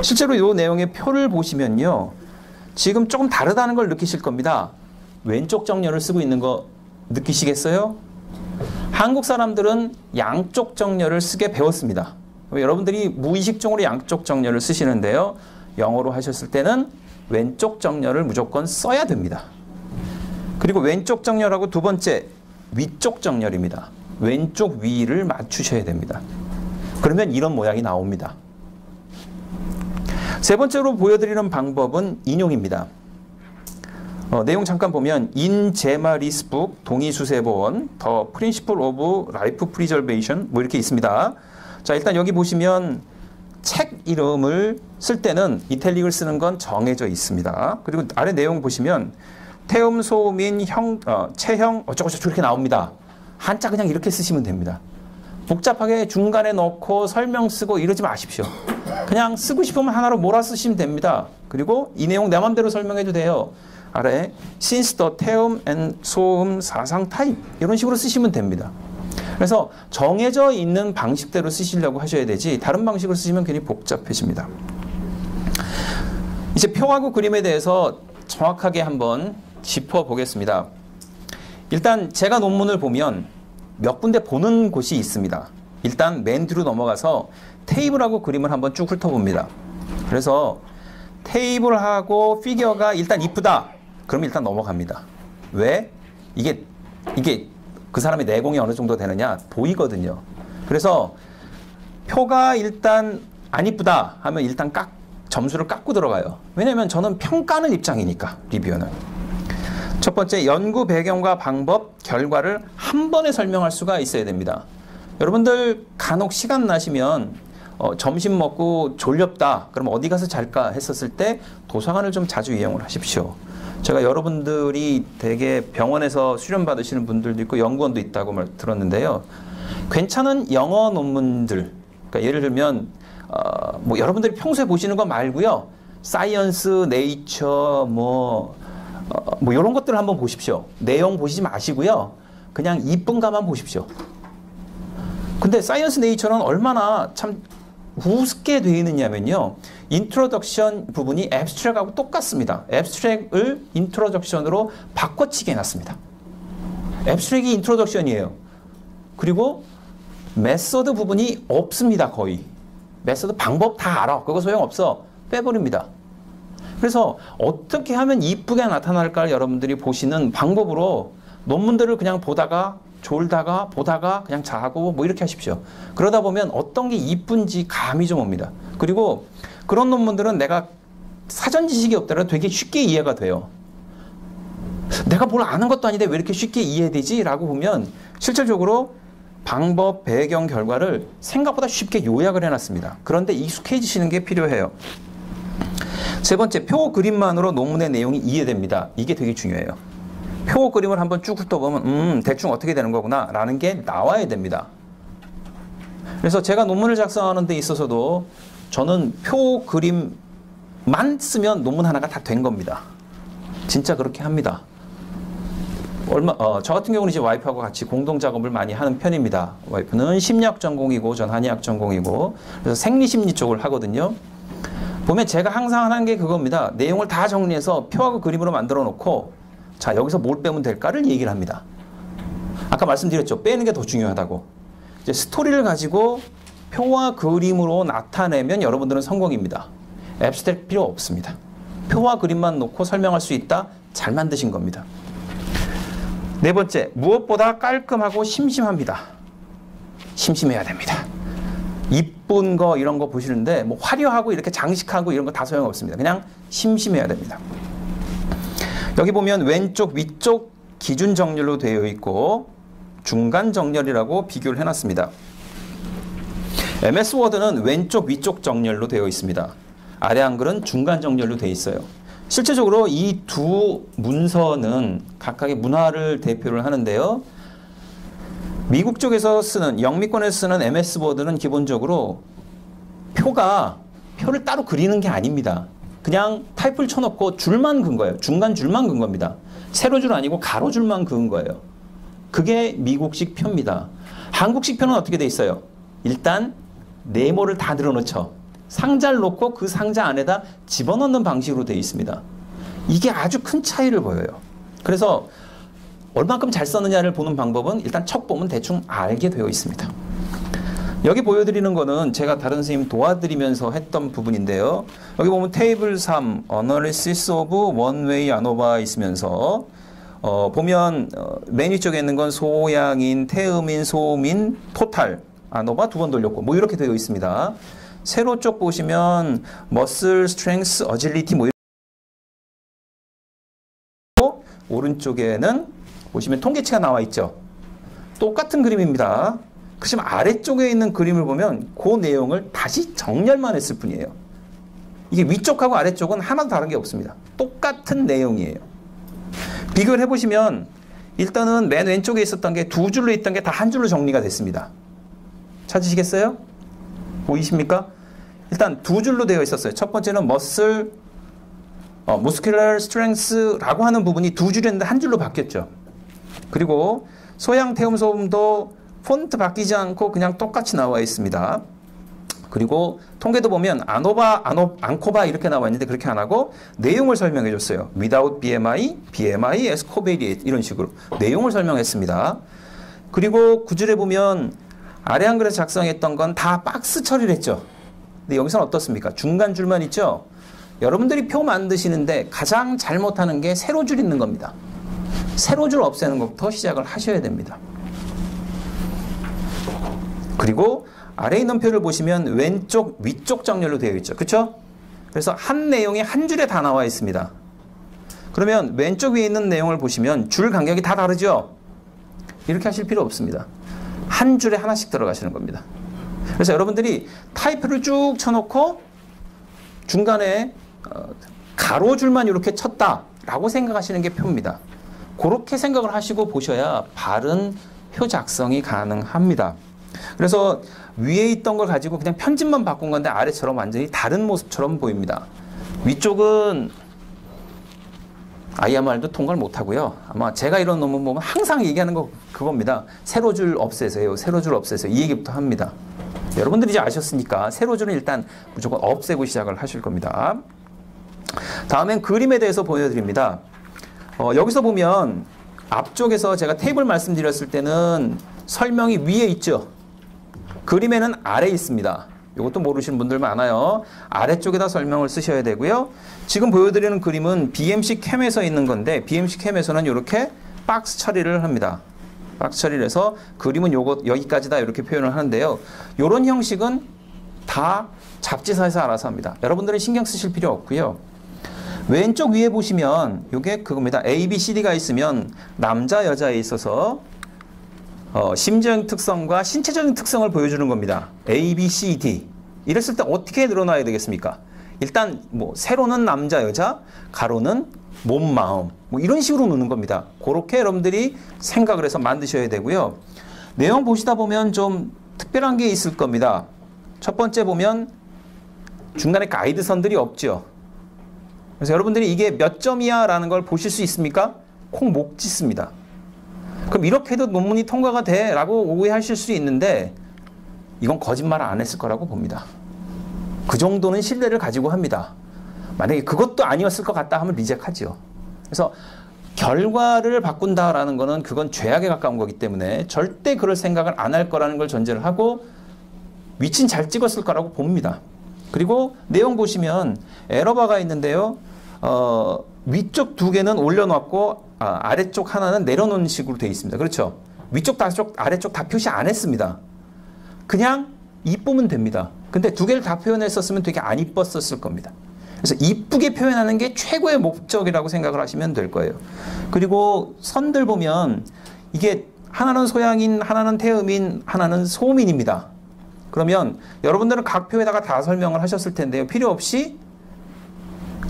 Speaker 2: 실제로 이 내용의 표를 보시면요. 지금 조금 다르다는 걸 느끼실 겁니다. 왼쪽 정렬을 쓰고 있는 거 느끼시겠어요? 한국 사람들은 양쪽 정렬을 쓰게 배웠습니다. 여러분들이 무의식적으로 양쪽 정렬을 쓰시는데요. 영어로 하셨을 때는 왼쪽 정렬을 무조건 써야 됩니다. 그리고 왼쪽 정렬하고 두 번째 위쪽 정렬입니다. 왼쪽 위를 맞추셔야 됩니다. 그러면 이런 모양이 나옵니다. 세 번째로 보여드리는 방법은 인용입니다. 내용 잠깐 보면 In Jemaris book, 동의수세본, The Principle of Life Preservation 뭐 이렇게 있습니다. 자, 일단 여기 보시면 책 이름을 쓸 때는 이탈릭을 쓰는 건 정해져 있습니다. 그리고 아래 내용 보시면 태음, 소음인, 체형 어쩌고저쩌고 이렇게 나옵니다. 한자 그냥 이렇게 쓰시면 됩니다. 복잡하게 중간에 넣고 설명 쓰고 이러지 마십시오. 그냥 쓰고 싶으면 하나로 몰아 쓰시면 됩니다. 그리고 이 내용 내 맘대로 설명해도 돼요. 아래 since the 태음 and 소음 사상 타입 이런 식으로 쓰시면 됩니다. 그래서 정해져 있는 방식대로 쓰시려고 하셔야 되지 다른 방식으로 쓰시면 괜히 복잡해집니다. 이제 표하고 그림에 대해서 정확하게 한번 짚어보겠습니다. 일단 제가 논문을 보면 몇 군데 보는 곳이 있습니다. 일단 맨 뒤로 넘어가서 테이블하고 그림을 한번 쭉 훑어봅니다. 그래서 테이블하고 피겨가 일단 이쁘다. 그럼 일단 넘어갑니다. 왜? 이게 그 사람의 내공이 어느 정도 되느냐 보이거든요. 그래서 표가 일단 안 이쁘다 하면 일단 점수를 깎고 들어가요. 왜냐면 저는 평가하는 입장이니까 리뷰어는. 첫 번째 연구 배경과 방법, 결과를 한 번에 설명할 수가 있어야 됩니다. 여러분들 간혹 시간 나시면 점심 먹고 졸렵다. 그럼 어디 가서 잘까 했었을 때 도서관을 좀 자주 이용을 하십시오. 제가 여러분들이 되게 병원에서 수련 받으시는 분들도 있고 연구원도 있다고 들었는데요. 괜찮은 영어 논문들, 그러니까 예를 들면 뭐 여러분들이 평소에 보시는 거 말고요. 사이언스, 네이처, 뭐 이런 것들을 한번 보십시오. 내용 보시지 마시고요. 그냥 이쁜가만 보십시오. 근데 사이언스 네이처는 얼마나 참 우습게 되어 있느냐면요. 인트로덕션 부분이 앱스트랙하고 똑같습니다. 앱스트랙을 인트로덕션으로 바꿔치기 해놨습니다. 앱스트랙이 인트로덕션이에요. 그리고 메서드 부분이 없습니다. 거의. 메서드 방법 다 알아. 그거 소용없어. 빼버립니다. 그래서 어떻게 하면 이쁘게 나타날까를 여러분들이 보시는 방법으로 논문들을 그냥 보다가 졸다가 보다가 그냥 자고 뭐 이렇게 하십시오. 그러다 보면 어떤 게 이쁜지 감이 좀 옵니다. 그리고 그런 논문들은 내가 사전 지식이 없더라도 되게 쉽게 이해가 돼요. 내가 뭘 아는 것도 아닌데 왜 이렇게 쉽게 이해되지? 라고 보면 실질적으로 방법, 배경, 결과를 생각보다 쉽게 요약을 해놨습니다. 그런데 익숙해지시는 게 필요해요. 세 번째, 표 그림만으로 논문의 내용이 이해됩니다. 이게 되게 중요해요. 표 그림을 한번 쭉 훑어보면 대충 어떻게 되는 거구나 라는 게 나와야 됩니다. 그래서 제가 논문을 작성하는 데 있어서도 저는 표 그림만 쓰면 논문 하나가 다 된 겁니다. 진짜 그렇게 합니다. 저 같은 경우는 이제 와이프하고 같이 공동 작업을 많이 하는 편입니다. 와이프는 심리학 전공이고 전 한의학 전공이고 그래서 생리심리 쪽을 하거든요. 보면 제가 항상 하는 게 그겁니다. 내용을 다 정리해서 표하고 그림으로 만들어 놓고 자, 여기서 뭘 빼면 될까를 얘기를 합니다. 아까 말씀드렸죠. 빼는 게 더 중요하다고. 이제 스토리를 가지고 표와 그림으로 나타내면 여러분들은 성공입니다. 앱스트랙트 필요 없습니다. 표와 그림만 놓고 설명할 수 있다. 잘 만드신 겁니다. 네 번째, 무엇보다 깔끔하고 심심합니다. 심심해야 됩니다. 이쁜 거 이런 거 보시는데 뭐 화려하고 이렇게 장식하고 이런 거 다 소용없습니다. 그냥 심심해야 됩니다. 여기 보면 왼쪽 위쪽 기준 정렬로 되어 있고 중간 정렬이라고 비교를 해놨습니다. MS 워드는 왼쪽 위쪽 정렬로 되어 있습니다. 아래 한글은 중간 정렬로 되어 있어요. 실제적으로 이 두 문서는 각각의 문화를 대표를 하는데요. 미국 쪽에서 쓰는, 영미권에서 쓰는 MS 워드는 기본적으로 표를 따로 그리는 게 아닙니다. 그냥 타입을 쳐놓고 줄만 그은 거예요. 중간 줄만 그은 겁니다. 세로줄 아니고 가로줄만 그은 거예요. 그게 미국식 표입니다. 한국식 표는 어떻게 돼 있어요? 일단 네모를 다 늘어놓죠. 상자를 놓고 그 상자 안에다 집어넣는 방식으로 되어 있습니다. 이게 아주 큰 차이를 보여요. 그래서 얼만큼 잘 썼느냐를 보는 방법은 일단 척 보면 대충 알게 되어 있습니다. 여기 보여드리는 거는 제가 다른 선생님 도와드리면서 했던 부분인데요. 여기 보면 테이블 3, Analysis of One-Way ANOVA 있으면서 보면 메뉴 쪽에 있는 건 소양인, 태음인, 소음인, 토탈, ANOVA 2번 돌렸고 뭐 이렇게 되어 있습니다. 세로 쪽 보시면 Muscle, Strength, Agility 뭐 이렇게 오른쪽에는 보시면 통계치가 나와 있죠. 똑같은 그림입니다. 그렇지만 아래쪽에 있는 그림을 보면 그 내용을 다시 정렬만 했을 뿐이에요. 이게 위쪽하고 아래쪽은 하나도 다른 게 없습니다. 똑같은 내용이에요. 비교를 해보시면 일단은 맨 왼쪽에 있었던 게 두 줄로 있던 게 다 한 줄로 정리가 됐습니다. 찾으시겠어요? 보이십니까? 일단 두 줄로 되어 있었어요. 첫 번째는 muscular strength라고 하는 부분이 두 줄이었는데 한 줄로 바뀌었죠. 그리고 소양, 태음, 소음도 폰트 바뀌지 않고 그냥 똑같이 나와 있습니다. 그리고 통계도 보면 안코바 이렇게 나와 있는데 그렇게 안 하고 내용을 설명해 줬어요. without BMI, BMI, as covariate 이런 식으로 내용을 설명했습니다. 그리고 구줄에 보면 아래 한글에서 작성했던 건 다 박스 처리를 했죠. 근데 여기서는 어떻습니까? 중간 줄만 있죠? 여러분들이 표 만드시는데 가장 잘못하는 게 세로줄 있는 겁니다. 세로줄 없애는 것부터 시작을 하셔야 됩니다. 그리고 아래에 있는 표를 보시면 왼쪽, 위쪽 정렬로 되어 있죠. 그렇죠? 그래서 한 내용이 한 줄에 다 나와 있습니다. 그러면 왼쪽 위에 있는 내용을 보시면 줄 간격이 다 다르죠? 이렇게 하실 필요 없습니다. 한 줄에 하나씩 들어가시는 겁니다. 그래서 여러분들이 타이프를 쭉 쳐놓고 중간에 가로줄만 이렇게 쳤다라고 생각하시는 게 표입니다. 그렇게 생각을 하시고 보셔야 바른 표 작성이 가능합니다. 그래서 위에 있던 걸 가지고 그냥 편집만 바꾼 건데 아래처럼 완전히 다른 모습처럼 보입니다. 위쪽은 아이야말도 통과를 못하고요. 아마 제가 이런 논문 보면 항상 얘기하는 거 그겁니다. 세로줄 없애세요. 세로줄 없애세요. 이 얘기부터 합니다. 여러분들이 이제 아셨으니까 세로줄은 일단 무조건 없애고 시작을 하실 겁니다. 다음엔 그림에 대해서 보여드립니다. 여기서 보면 앞쪽에서 제가 테이블 말씀드렸을 때는 설명이 위에 있죠. 그림에는 아래에 있습니다. 이것도 모르시는 분들 많아요. 아래쪽에다 설명을 쓰셔야 되고요. 지금 보여드리는 그림은 BMC 캠에서 있는 건데 BMC 캠에서는 이렇게 박스 처리를 합니다. 박스 처리를 해서 그림은 여기까지다 이렇게 표현을 하는데요. 이런 형식은 다 잡지사에서 알아서 합니다. 여러분들은 신경 쓰실 필요 없고요. 왼쪽 위에 보시면 이게 그겁니다. A, B, C, D가 있으면 남자, 여자에 있어서 심리적인 특성과 신체적인 특성을 보여주는 겁니다. A, B, C, D. 이랬을 때 어떻게 늘어나야 되겠습니까? 일단 뭐 세로는 남자 여자, 가로는 몸 마음 뭐 이런 식으로 놓는 겁니다. 그렇게 여러분들이 생각을 해서 만드셔야 되고요. 내용 보시다 보면 좀 특별한 게 있을 겁니다. 첫 번째 보면 중간에 가이드선들이 없죠. 그래서 여러분들이 이게 몇 점이야 라는 걸 보실 수 있습니까? 콩 목 찢습니다. 그럼 이렇게 해도 논문이 통과가 돼 라고 오해하실 수 있는데 이건 거짓말 안 했을 거라고 봅니다. 그 정도는 신뢰를 가지고 합니다. 만약에 그것도 아니었을 것 같다 하면 리젝하죠. 그래서 결과를 바꾼다라는 거는 그건 죄악에 가까운 거기 때문에 절대 그럴 생각을 안 할 거라는 걸 전제를 하고 위치는 잘 찍었을 거라고 봅니다. 그리고 내용 보시면 에러바가 있는데요. 위쪽 두 개는 올려놓고 아래쪽 하나는 내려놓은 식으로 되어 있습니다. 그렇죠? 위쪽 아래쪽 다 표시 안 했습니다. 그냥 이쁘면 됩니다. 근데 두 개를 다 표현했었으면 되게 안 이뻤었을 겁니다. 그래서 이쁘게 표현하는 게 최고의 목적이라고 생각을 하시면 될 거예요. 그리고 선들 보면 이게 하나는 소양인, 하나는 태음인, 하나는 소음인입니다. 그러면 여러분들은 각 표에다가 다 설명을 하셨을 텐데요. 필요 없이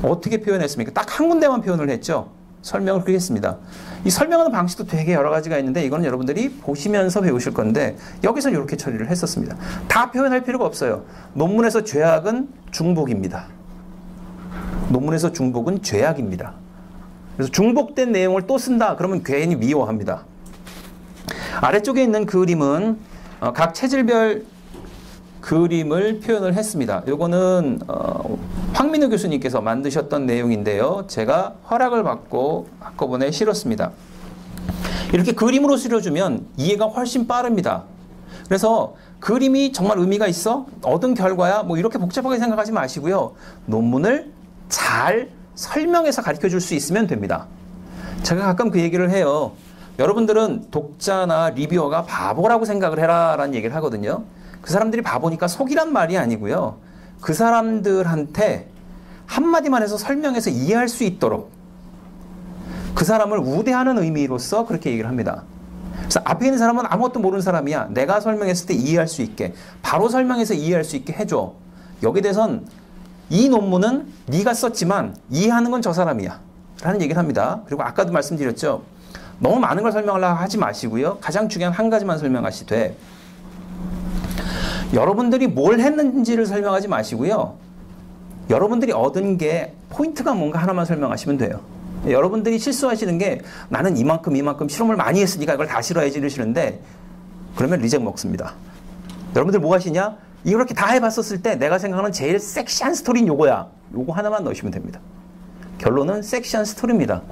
Speaker 2: 어떻게 표현했습니까? 딱 한 군데만 표현을 했죠. 설명을 그렇게 했습니다. 이 설명하는 방식도 되게 여러 가지가 있는데 이거는 여러분들이 보시면서 배우실 건데 여기서는 이렇게 처리를 했었습니다. 다 표현할 필요가 없어요. 논문에서 죄악은 중복입니다. 논문에서 중복은 죄악입니다. 그래서 중복된 내용을 또 쓴다 그러면 괜히 미워합니다. 아래쪽에 있는 그림은 각 체질별 그림을 표현을 했습니다. 요거는 황민우 교수님께서 만드셨던 내용인데요. 제가 허락을 받고 한꺼번에 실었습니다. 이렇게 그림으로 실어주면 이해가 훨씬 빠릅니다. 그래서 그림이 정말 의미가 있어? 얻은 결과야? 뭐 이렇게 복잡하게 생각하지 마시고요. 논문을 잘 설명해서 가르쳐 줄 수 있으면 됩니다. 제가 가끔 그 얘기를 해요. 여러분들은 독자나 리뷰어가 바보라고 생각을 해라 라는 얘기를 하거든요. 그 사람들이 바보니까 속이란 말이 아니고요. 그 사람들한테 한마디만 해서 설명해서 이해할 수 있도록 그 사람을 우대하는 의미로서 그렇게 얘기를 합니다. 그래서 앞에 있는 사람은 아무것도 모르는 사람이야. 내가 설명했을 때 이해할 수 있게 바로 설명해서 이해할 수 있게 해줘. 여기에 대해선 이 논문은 네가 썼지만 이해하는 건 저 사람이야 라는 얘기를 합니다. 그리고 아까도 말씀드렸죠. 너무 많은 걸 설명하려고 하지 마시고요. 가장 중요한 한 가지만 설명하시되 여러분들이 뭘 했는지를 설명하지 마시고요. 여러분들이 얻은 게 포인트가 뭔가 하나만 설명하시면 돼요. 여러분들이 실수하시는 게 나는 이만큼 실험을 많이 했으니까 이걸 다 실어야지 이러시는데 그러면 리젝 먹습니다. 여러분들 뭐 하시냐? 이렇게 다 해봤었을 때 내가 생각하는 제일 섹시한 스토리는 요거야. 요거 하나만 넣으시면 됩니다. 결론은 섹시한 스토리입니다.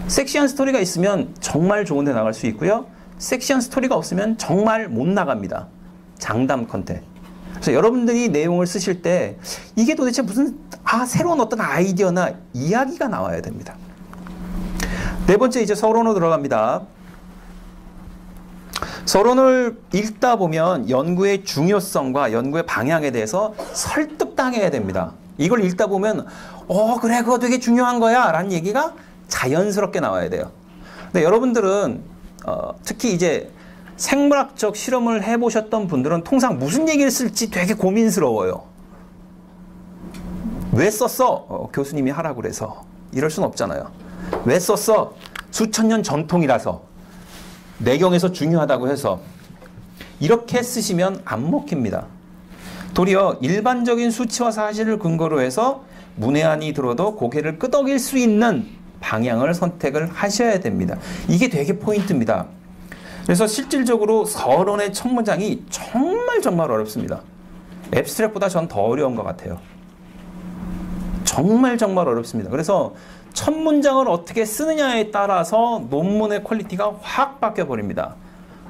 Speaker 2: 섹시한 스토리가 있으면 정말 좋은 데 나갈 수 있고요. 섹시한 스토리가 없으면 정말 못 나갑니다. 장담 컨텐츠. 그래서 여러분들이 내용을 쓰실 때 이게 도대체 무슨 새로운 어떤 아이디어나 이야기가 나와야 됩니다. 네 번째 이제 서론으로 들어갑니다. 서론을 읽다 보면 연구의 중요성과 연구의 방향에 대해서 설득당해야 됩니다. 이걸 읽다 보면 그래 그거 되게 중요한 거야 라는 얘기가 자연스럽게 나와야 돼요. 근데 여러분들은 특히 이제 생물학적 실험을 해보셨던 분들은 통상 무슨 얘기를 쓸지 되게 고민스러워요. 왜 썼어? 교수님이 하라고 그래서. 이럴 순 없잖아요. 왜 썼어? 수천 년 전통이라서. 내경에서 중요하다고 해서. 이렇게 쓰시면 안 먹힙니다. 도리어 일반적인 수치와 사실을 근거로 해서 문외한이 들어도 고개를 끄덕일 수 있는 방향을 선택을 하셔야 됩니다. 이게 되게 포인트입니다. 그래서 실질적으로 서론의 첫 문장이 정말 어렵습니다. 앱스트랙보다 전 더 어려운 것 같아요. 정말 어렵습니다. 그래서 첫 문장을 어떻게 쓰느냐에 따라서 논문의 퀄리티가 확 바뀌어 버립니다.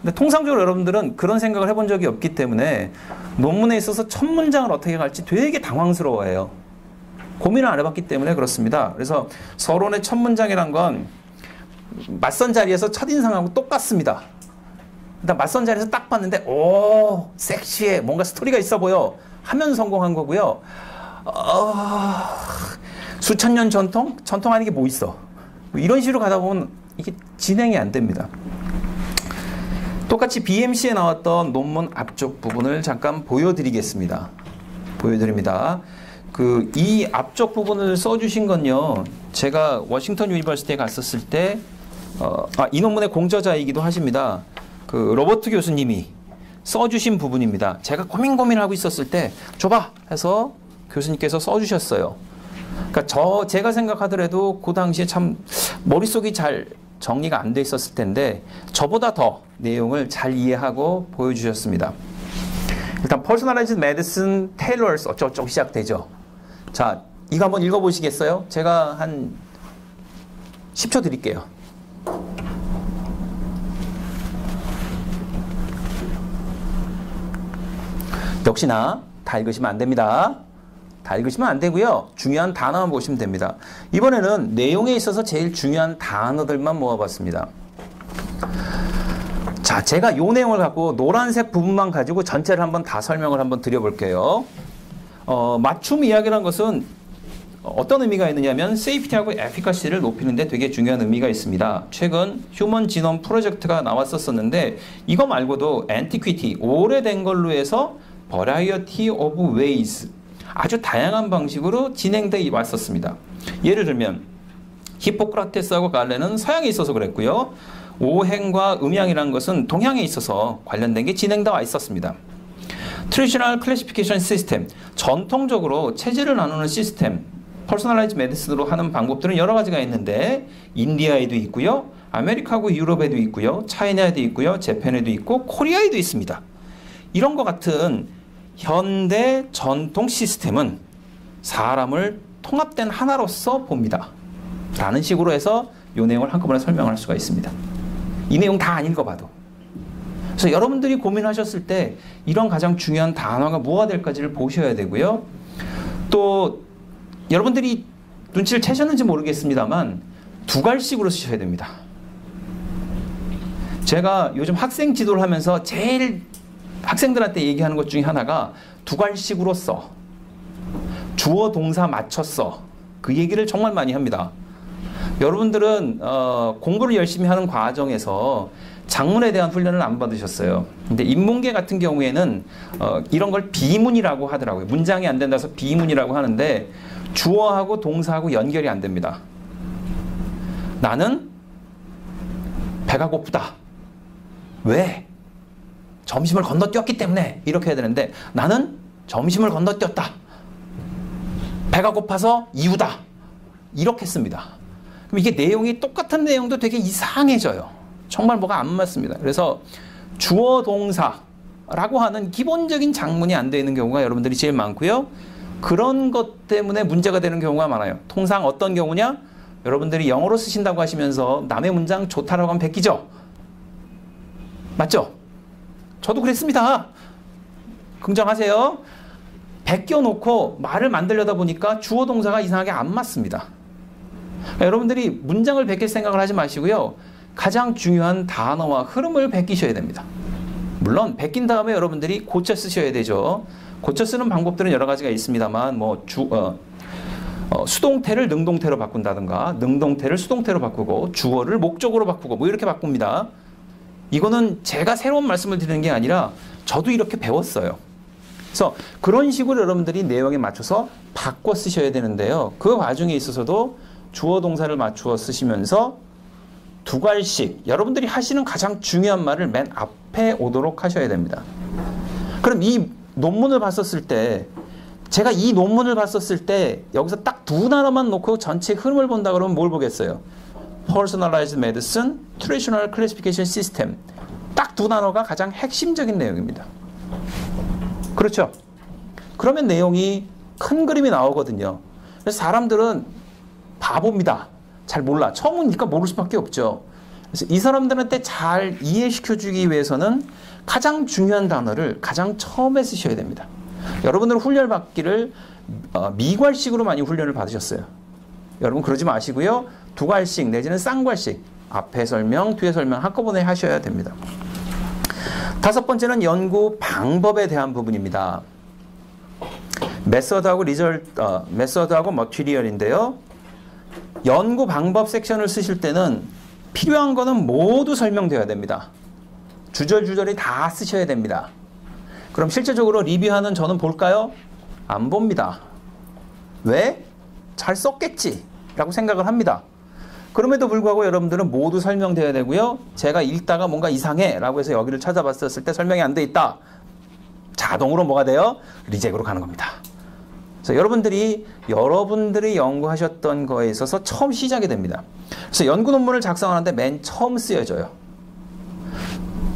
Speaker 2: 근데 통상적으로 여러분들은 그런 생각을 해본 적이 없기 때문에 논문에 있어서 첫 문장을 어떻게 갈지 되게 당황스러워해요. 고민을 안 해봤기 때문에 그렇습니다. 그래서 서론의 첫 문장이란 건 맞선 자리에서 첫인상하고 똑같습니다. 일단 맞선 자리에서 딱 봤는데 오 섹시해 뭔가 스토리가 있어 보여 하면 성공한 거고요. 수천 년 전통 아닌 게 뭐 있어 이런 식으로 가다 보면 이게 진행이 안 됩니다. 똑같이 BMC에 나왔던 논문 앞쪽 부분을 잠깐 보여드리겠습니다. 보여드립니다. 이 앞쪽 부분을 써주신 건요. 제가 워싱턴 유니버시티에 갔었을 때 이 논문의 공저자이기도 하십니다. 로버트 교수님이 써주신 부분입니다. 제가 고민하고 있었을 때 줘봐 해서 교수님께서 써주셨어요. 그러니까 제가 생각하더라도 그 당시에 참 머릿속이 잘 정리가 안 돼 있었을 텐데 저보다 더 내용을 잘 이해하고 보여주셨습니다. 일단 Personalized Medicine Tailors 어쩌고저쩌고 시작되죠. 자, 이거 한번 읽어보시겠어요? 제가 한 10초 드릴게요. 역시나 다 읽으시면 안 됩니다. 다 읽으시면 안 되고요. 중요한 단어만 보시면 됩니다. 이번에는 내용에 있어서 제일 중요한 단어들만 모아봤습니다. 자, 제가 이 내용을 갖고 노란색 부분만 가지고 전체를 한번 다 설명을 한번 드려볼게요. 맞춤 이야기라는 것은 어떤 의미가 있느냐면 세이프티하고 에피커시를 높이는 데 되게 중요한 의미가 있습니다. 최근 휴먼 지놈 프로젝트가 나왔었는데 이거 말고도 antiquity, 오래된 걸로 해서 variety of ways, 아주 다양한 방식으로 진행되어 왔었습니다. 예를 들면 히포크라테스하고 갈레는 서양에 있어서 그랬고요. 오행과 음양이라는 것은 동양에 있어서 관련된 게 진행되어 와 있었습니다. Traditional Classification System, 전통적으로 체질을 나누는 시스템, Personalized Medicine으로 하는 방법들은 여러 가지가 있는데 인디아에도 있고요. 아메리카하고 유럽에도 있고요. 차이나에도 있고요. 재팬에도 있고 코리아에도 있습니다. 이런 것 같은 현대 전통 시스템은 사람을 통합된 하나로서 봅니다. 라는 식으로 해서 이 내용을 한꺼번에 설명할 수가 있습니다. 이 내용 다 안 읽어봐도. 그래서 여러분들이 고민하셨을 때 이런 가장 중요한 단어가 뭐가 될까지를 보셔야 되고요. 또 여러분들이 눈치를 채셨는지 모르겠습니다만 두 갈식으로 쓰셔야 됩니다. 제가 요즘 학생 지도를 하면서 제일 학생들한테 얘기하는 것 중에 하나가 두 갈식으로 써. 주어 동사 맞췄어. 그 얘기를 정말 많이 합니다. 여러분들은 공부를 열심히 하는 과정에서 작문에 대한 훈련을 안 받으셨어요. 근데 인문계 같은 경우에는 이런 걸 비문이라고 하더라고요. 문장이 안 된다서 비문이라고 하는데 주어하고 동사하고 연결이 안 됩니다. 나는 배가 고프다. 왜? 점심을 건너뛰었기 때문에 이렇게 해야 되는데 나는 점심을 건너뛰었다. 배가 고파서 이유다. 이렇게 씁니다. 그럼 이게 내용이 똑같은 내용도 되게 이상해져요. 정말 뭐가 안 맞습니다. 그래서 주어 동사라고 하는 기본적인 작문이 안 되어 있는 경우가 여러분들이 제일 많고요. 그런 것 때문에 문제가 되는 경우가 많아요. 통상 어떤 경우냐? 여러분들이 영어로 쓰신다고 하시면서 남의 문장 좋다라고 하면 베끼죠? 맞죠? 저도 그랬습니다. 긍정하세요. 베껴놓고 말을 만들려다 보니까 주어 동사가 이상하게 안 맞습니다. 그러니까 여러분들이 문장을 베낄 생각을 하지 마시고요. 가장 중요한 단어와 흐름을 베끼셔야 됩니다. 물론 베낀 다음에 여러분들이 고쳐 쓰셔야 되죠. 고쳐 쓰는 방법들은 여러 가지가 있습니다만 수동태를 능동태로 바꾼다든가 능동태를 수동태로 바꾸고 주어를 목적으로 바꾸고 뭐 이렇게 바꿉니다. 이거는 제가 새로운 말씀을 드리는 게 아니라 저도 이렇게 배웠어요. 그래서 그런 식으로 여러분들이 내용에 맞춰서 바꿔 쓰셔야 되는데요. 그 과정에 있어서도 주어 동사를 맞추어 쓰시면서 두 갈씩 여러분들이 하시는 가장 중요한 말을 맨 앞에 오도록 하셔야 됩니다. 그럼 이 논문을 봤었을 때 제가 이 논문을 봤었을 때 여기서 딱 두 단어만 놓고 전체 흐름을 본다 그러면 뭘 보겠어요? Personalized Medicine, Traditional Classification System. 딱 두 단어가 가장 핵심적인 내용입니다. 그렇죠? 그러면 내용이 큰 그림이 나오거든요. 그래서 사람들은 바보입니다. 잘 몰라. 처음이니까 모를 수밖에 없죠. 그래서 이 사람들한테 잘 이해시켜주기 위해서는 가장 중요한 단어를 가장 처음에 쓰셔야 됩니다. 여러분들은 훈련을 받기를 미괄식으로 많이 훈련을 받으셨어요. 여러분 그러지 마시고요. 두 갈식 내지는 쌍괄식 앞에 설명, 뒤에 설명 한꺼번에 하셔야 됩니다. 다섯 번째는 연구 방법에 대한 부분입니다. 메서드하고 메서드하고 머티리얼인데요. 연구 방법 섹션을 쓰실 때는 필요한 거는 모두 설명되어야 됩니다. 주절주절이 다 쓰셔야 됩니다. 그럼 실제적으로 리뷰하는 저는 볼까요? 안 봅니다. 왜? 잘 썼겠지 라고 생각을 합니다. 그럼에도 불구하고 여러분들은 모두 설명돼야 되고요. 제가 읽다가 뭔가 이상해 라고 해서 여기를 찾아봤었을 때 설명이 안 돼 있다. 자동으로 뭐가 돼요? 리젝으로 가는 겁니다. 그래서 여러분들이 연구하셨던 거에 있어서 처음 시작이 됩니다. 그래서 연구 논문을 작성하는데 맨 처음 쓰여져요.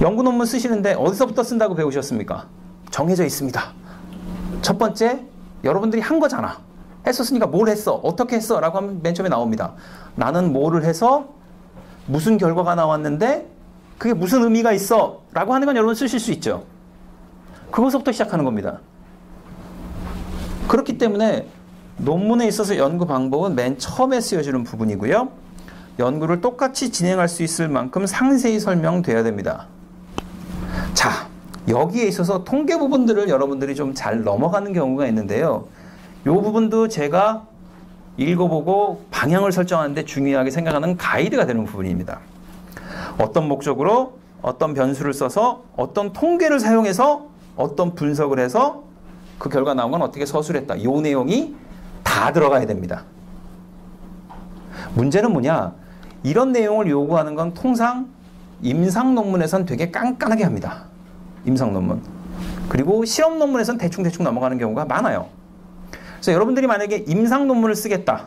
Speaker 2: 연구 논문 쓰시는데 어디서부터 쓴다고 배우셨습니까? 정해져 있습니다. 첫 번째, 여러분들이 한 거잖아. 했었으니까 뭘 했어? 어떻게 했어? 라고 하면 맨 처음에 나옵니다. 나는 뭐를 해서 무슨 결과가 나왔는데 그게 무슨 의미가 있어? 라고 하는 건 여러분 쓰실 수 있죠. 그것부터 시작하는 겁니다. 그렇기 때문에 논문에 있어서 연구 방법은 맨 처음에 쓰여지는 부분이고요. 연구를 똑같이 진행할 수 있을 만큼 상세히 설명돼야 됩니다. 자, 여기에 있어서 통계 부분들을 여러분들이 좀 잘 넘어가는 경우가 있는데요. 이 부분도 제가 읽어보고 방향을 설정하는데 중요하게 생각하는 가이드가 되는 부분입니다. 어떤 목적으로 어떤 변수를 써서 어떤 통계를 사용해서 어떤 분석을 해서 그 결과 나온 건 어떻게 서술했다. 이 내용이 다 들어가야 됩니다. 문제는 뭐냐? 이런 내용을 요구하는 건 통상 임상 논문에선 되게 깐깐하게 합니다. 임상 논문. 그리고 실험 논문에선 대충대충 넘어가는 경우가 많아요. 그래서 여러분들이 만약에 임상 논문을 쓰겠다,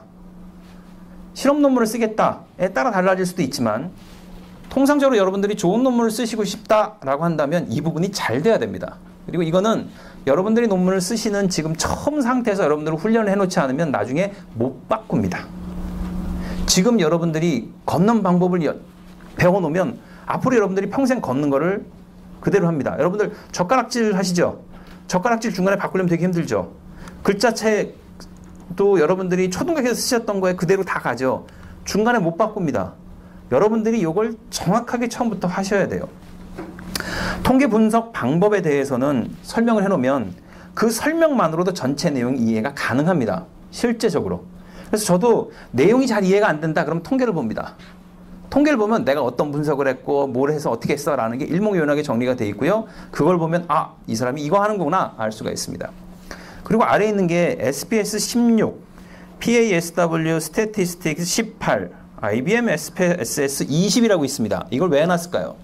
Speaker 2: 실험 논문을 쓰겠다에 따라 달라질 수도 있지만 통상적으로 여러분들이 좋은 논문을 쓰시고 싶다라고 한다면 이 부분이 잘 돼야 됩니다. 그리고 이거는 여러분들이 논문을 쓰시는 지금 처음 상태에서 여러분들을 훈련을 해놓지 않으면 나중에 못 바꿉니다. 지금 여러분들이 걷는 방법을 배워놓으면 앞으로 여러분들이 평생 걷는 거를 그대로 합니다. 여러분들 젓가락질 하시죠? 젓가락질 중간에 바꾸려면 되게 힘들죠? 글자책도 여러분들이 초등학교에서 쓰셨던 거에 그대로 다 가죠? 중간에 못 바꿉니다. 여러분들이 이걸 정확하게 처음부터 하셔야 돼요. 통계 분석 방법에 대해서는 설명을 해놓으면 그 설명만으로도 전체 내용 이해가 가능합니다. 실제적으로. 그래서 저도 내용이 잘 이해가 안 된다 그러면 통계를 봅니다. 통계를 보면 내가 어떤 분석을 했고 뭘 해서 어떻게 했어 라는 게 일목요연하게 정리가 돼 있고요. 그걸 보면 아, 이 사람이 이거 하는구나 알 수가 있습니다. 그리고 아래에 있는 게 SPS 16, PASW Statistics 18, IBM SPSS 20이라고 있습니다. 이걸 왜 해놨을까요?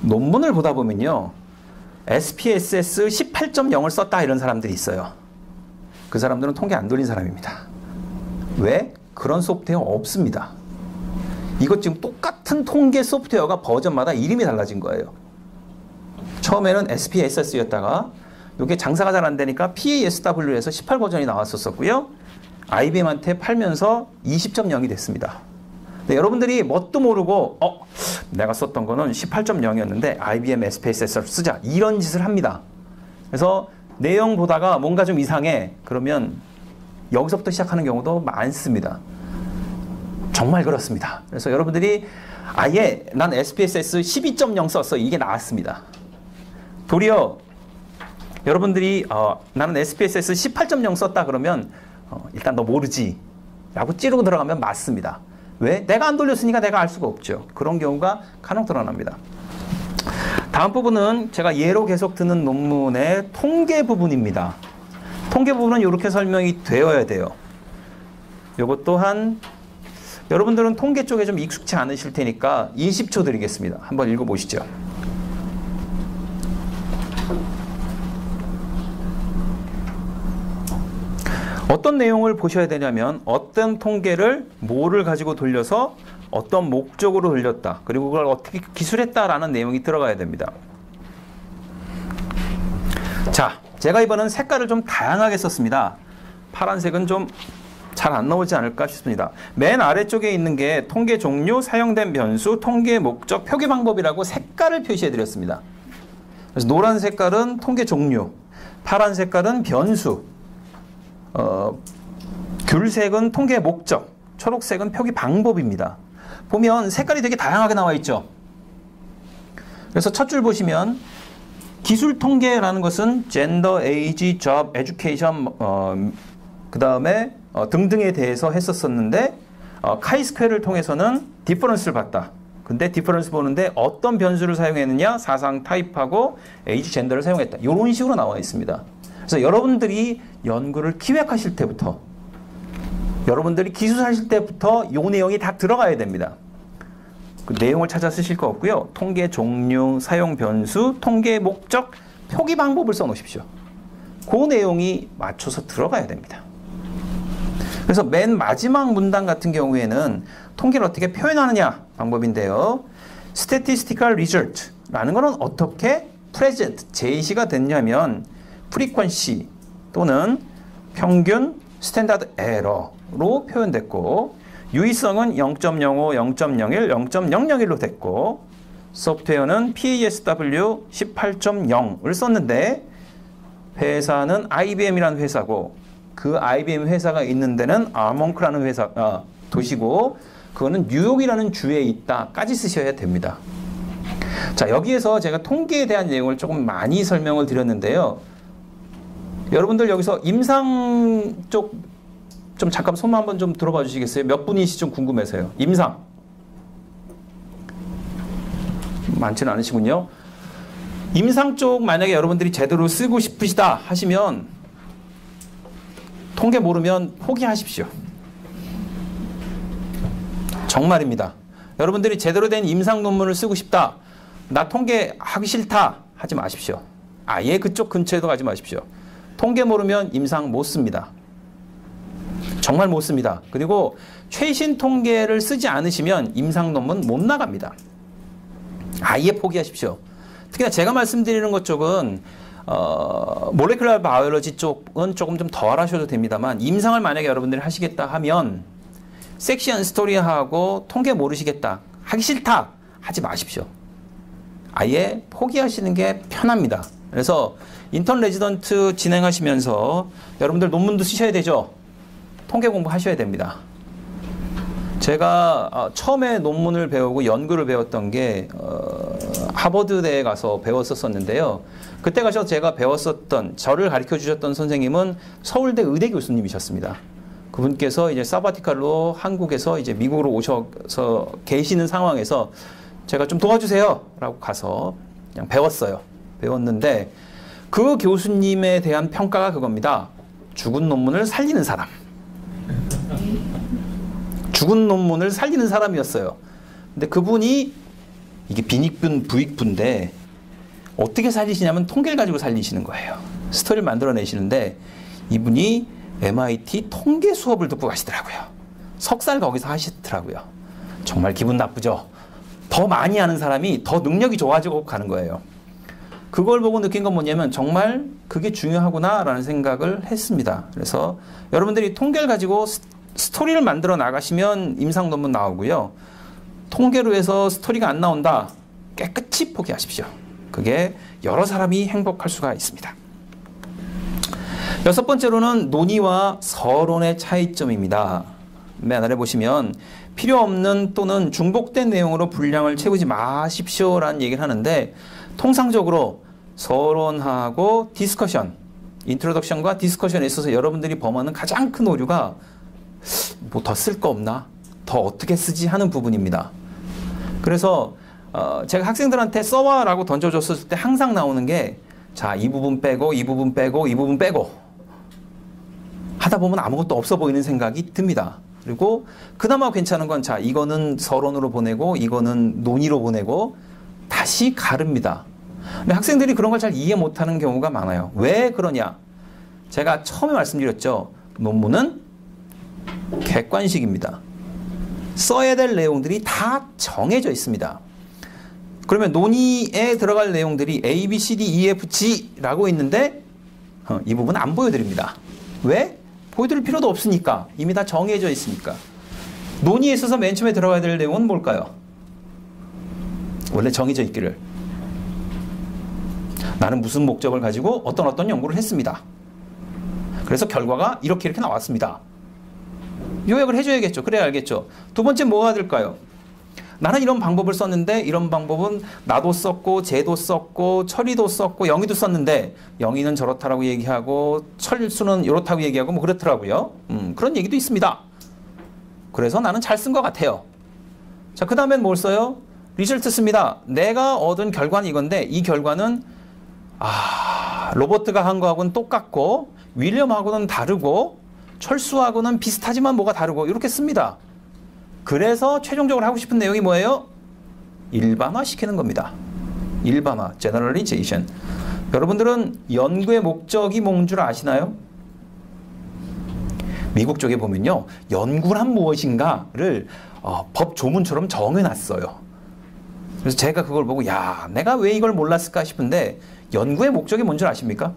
Speaker 2: 논문을 보다 보면요. SPSS 18.0을 썼다 이런 사람들이 있어요. 그 사람들은 통계 안 돌린 사람입니다. 왜? 그런 소프트웨어 없습니다. 이것 지금 똑같은 통계 소프트웨어가 버전마다 이름이 달라진 거예요. 처음에는 SPSS였다가 이게 장사가 잘 안 되니까 PASW에서 18버전이 나왔었고요. IBM한테 팔면서 20.0이 됐습니다. 근데 여러분들이 뭣도 모르고 내가 썼던 거는 18.0이었는데 IBM SPSS를 쓰자 이런 짓을 합니다. 그래서 내용 보다가 뭔가 좀 이상해 그러면 여기서부터 시작하는 경우도 많습니다. 정말 그렇습니다. 그래서 여러분들이 아예 난 SPSS 12.0 썼어 이게 나왔습니다. 도리어 여러분들이 나는 SPSS 18.0 썼다 그러면 일단 너 모르지 라고 찌르고 들어가면 맞습니다. 왜? 내가 안 돌렸으니까 내가 알 수가 없죠. 그런 경우가 간혹 드러납니다. 다음 부분은 제가 예로 계속 드는 논문의 통계 부분입니다. 통계 부분은 이렇게 설명이 되어야 돼요. 이것 또한 여러분들은 통계 쪽에 좀 익숙치 않으실 테니까 20초 드리겠습니다. 한번 읽어보시죠. 어떤 내용을 보셔야 되냐면 어떤 통계를 뭐를 가지고 돌려서 어떤 목적으로 돌렸다. 그리고 그걸 어떻게 기술했다라는 내용이 들어가야 됩니다. 자, 제가 이번엔 색깔을 좀 다양하게 썼습니다. 파란색은 좀 잘 안 나오지 않을까 싶습니다. 맨 아래쪽에 있는 게 통계 종류, 사용된 변수, 통계 목적, 표기 방법이라고 색깔을 표시해 드렸습니다. 그래서 노란 색깔은 통계 종류, 파란 색깔은 변수, 귤색은 통계 목적, 초록색은 표기 방법입니다. 보면 색깔이 되게 다양하게 나와 있죠. 그래서 첫 줄 보시면 기술 통계라는 것은 gender, age, job, education, 그 다음에 등등에 대해서 했었었는데 카이스퀘어를 통해서는 디퍼런스를 봤다. 근데 디퍼런스 보는데 어떤 변수를 사용했느냐? 사상 타입하고 에이지 젠더를 사용했다. 이런 식으로 나와 있습니다. 그래서 여러분들이 연구를 기획하실 때부터, 여러분들이 기술하실 때부터 이 내용이 다 들어가야 됩니다. 그 내용을 찾아 쓰실 거 없고요. 통계 종류, 사용 변수, 통계 목적, 표기 방법을 써놓으십시오. 그 내용이 맞춰서 들어가야 됩니다. 그래서 맨 마지막 문단 같은 경우에는 통계를 어떻게 표현하느냐 방법인데요. statistical result라는 것은 어떻게 present, 제시가 됐냐면 frequency 또는 평균, standard error로 표현됐고, 유의성은 0.05, 0.01, 0.001로 됐고, 소프트웨어는 PASW 18.0을 썼는데, 회사는 IBM이라는 회사고, 그 IBM 회사가 있는 데는 아몽크라는 도시고, 그거는 뉴욕이라는 주에 있다까지 쓰셔야 됩니다. 자, 여기에서 제가 통계에 대한 내용을 조금 많이 설명을 드렸는데요. 여러분들 여기서 임상 쪽 좀 잠깐 손 한번 좀 들어봐 주시겠어요? 몇 분이시 좀 궁금해서요. 임상. 많지는 않으시군요. 임상 쪽 만약에 여러분들이 제대로 쓰고 싶으시다 하시면 통계 모르면 포기하십시오. 정말입니다. 여러분들이 제대로 된 임상 논문을 쓰고 싶다. 나 통계 하기 싫다. 하지 마십시오. 아예 그쪽 근처에도 가지 마십시오. 통계 모르면 임상 못 씁니다. 정말 못 씁니다. 그리고 최신 통계를 쓰지 않으시면 임상 논문 못 나갑니다. 아예 포기하십시오. 특히나 제가 말씀드리는 것 쪽은 몰레큘러 바이올로지 쪽은 조금 좀 덜 하셔도 됩니다만, 임상을 만약에 여러분들이 하시겠다 하면 섹시한 스토리하고 통계 모르시겠다, 하기 싫다 하지 마십시오. 아예 포기하시는 게 편합니다. 그래서 인턴 레지던트 진행하시면서 여러분들 논문도 쓰셔야 되죠. 통계 공부하셔야 됩니다. 제가 처음에 논문을 배우고 연구를 배웠던 게 하버드대에 가서 배웠었는데요. 그때 가서 제가 배웠었던, 저를 가르쳐 주셨던 선생님은 서울대 의대 교수님이셨습니다. 그분께서 이제 사바티칼로 한국에서 이제 미국으로 오셔서 계시는 상황에서 제가 좀 도와주세요 라고 가서 그냥 배웠어요. 배웠는데 그 교수님에 대한 평가가 그겁니다. 죽은 논문을 살리는 사람. 죽은 논문을 살리는 사람이었어요. 근데 그분이 이게 빈익분, 부익분인데 어떻게 살리시냐면 통계를 가지고 살리시는 거예요. 스토리를 만들어내시는데 이분이 MIT 통계 수업을 듣고 가시더라고요. 석사를 거기서 하시더라고요. 정말 기분 나쁘죠. 더 많이 아는 사람이 더 능력이 좋아지고 가는 거예요. 그걸 보고 느낀 건 뭐냐면 정말 그게 중요하구나라는 생각을 했습니다. 그래서 여러분들이 통계를 가지고 스토리를 만들어 나가시면 임상 논문 나오고요. 통계로 해서 스토리가 안 나온다. 깨끗이 포기하십시오. 그게 여러 사람이 행복할 수가 있습니다. 여섯 번째로는 논의와 서론의 차이점입니다. 맨 아래 보시면 필요 없는 또는 중복된 내용으로 분량을 채우지 마십시오라는 얘기를 하는데, 통상적으로 서론하고 디스커션, 인트로덕션과 디스커션에 있어서 여러분들이 범하는 가장 큰 오류가 뭐 더 쓸 거 없나? 더 어떻게 쓰지? 하는 부분입니다. 그래서 제가 학생들한테 써와라고 던져줬을 때 항상 나오는 게, 자, 이 부분 빼고 이 부분 빼고 이 부분 빼고 하다 보면 아무것도 없어 보이는 생각이 듭니다. 그리고 그나마 괜찮은 건, 자, 이거는 서론으로 보내고 이거는 논의로 보내고 다시 가릅니다. 근데 학생들이 그런 걸 잘 이해 못하는 경우가 많아요. 왜 그러냐? 제가 처음에 말씀드렸죠. 논문은 객관식입니다. 써야 될 내용들이 다 정해져 있습니다. 그러면 논의에 들어갈 내용들이 A, B, C, D, E, F, G라고 있는데 이 부분 안 보여드립니다. 왜? 보여드릴 필요도 없으니까. 이미 다 정해져 있으니까. 논의에 있어서 맨 처음에 들어가야 될 내용은 뭘까요? 원래 정해져 있기를. 나는 무슨 목적을 가지고 어떤 연구를 했습니다. 그래서 결과가 이렇게 나왔습니다. 요약을 해줘야겠죠. 그래야 알겠죠. 두 번째 뭐가 될까요? 나는 이런 방법을 썼는데, 이런 방법은 나도 썼고 쟤도 썼고 철이도 썼고 영희도 썼는데, 영희는 저렇다라고 얘기하고 철수는 이렇다고 얘기하고 뭐 그렇더라고요. 그런 얘기도 있습니다. 그래서 나는 잘 쓴 것 같아요. 자, 그 다음엔 뭘 써요? 리절트 씁니다. 내가 얻은 결과는 이건데 이 결과는 로버트가 한 거하고는 똑같고 윌리엄하고는 다르고 철수하고는 비슷하지만 뭐가 다르고 이렇게 씁니다. 그래서 최종적으로 하고 싶은 내용이 뭐예요? 일반화시키는 겁니다. 일반화, generalization. 여러분들은 연구의 목적이 뭔 줄 아시나요? 미국 쪽에 보면요, 연구란 무엇인가를 법 조문처럼 정해놨어요. 그래서 제가 그걸 보고 야, 내가 왜 이걸 몰랐을까 싶은데 연구의 목적이 뭔 줄 아십니까?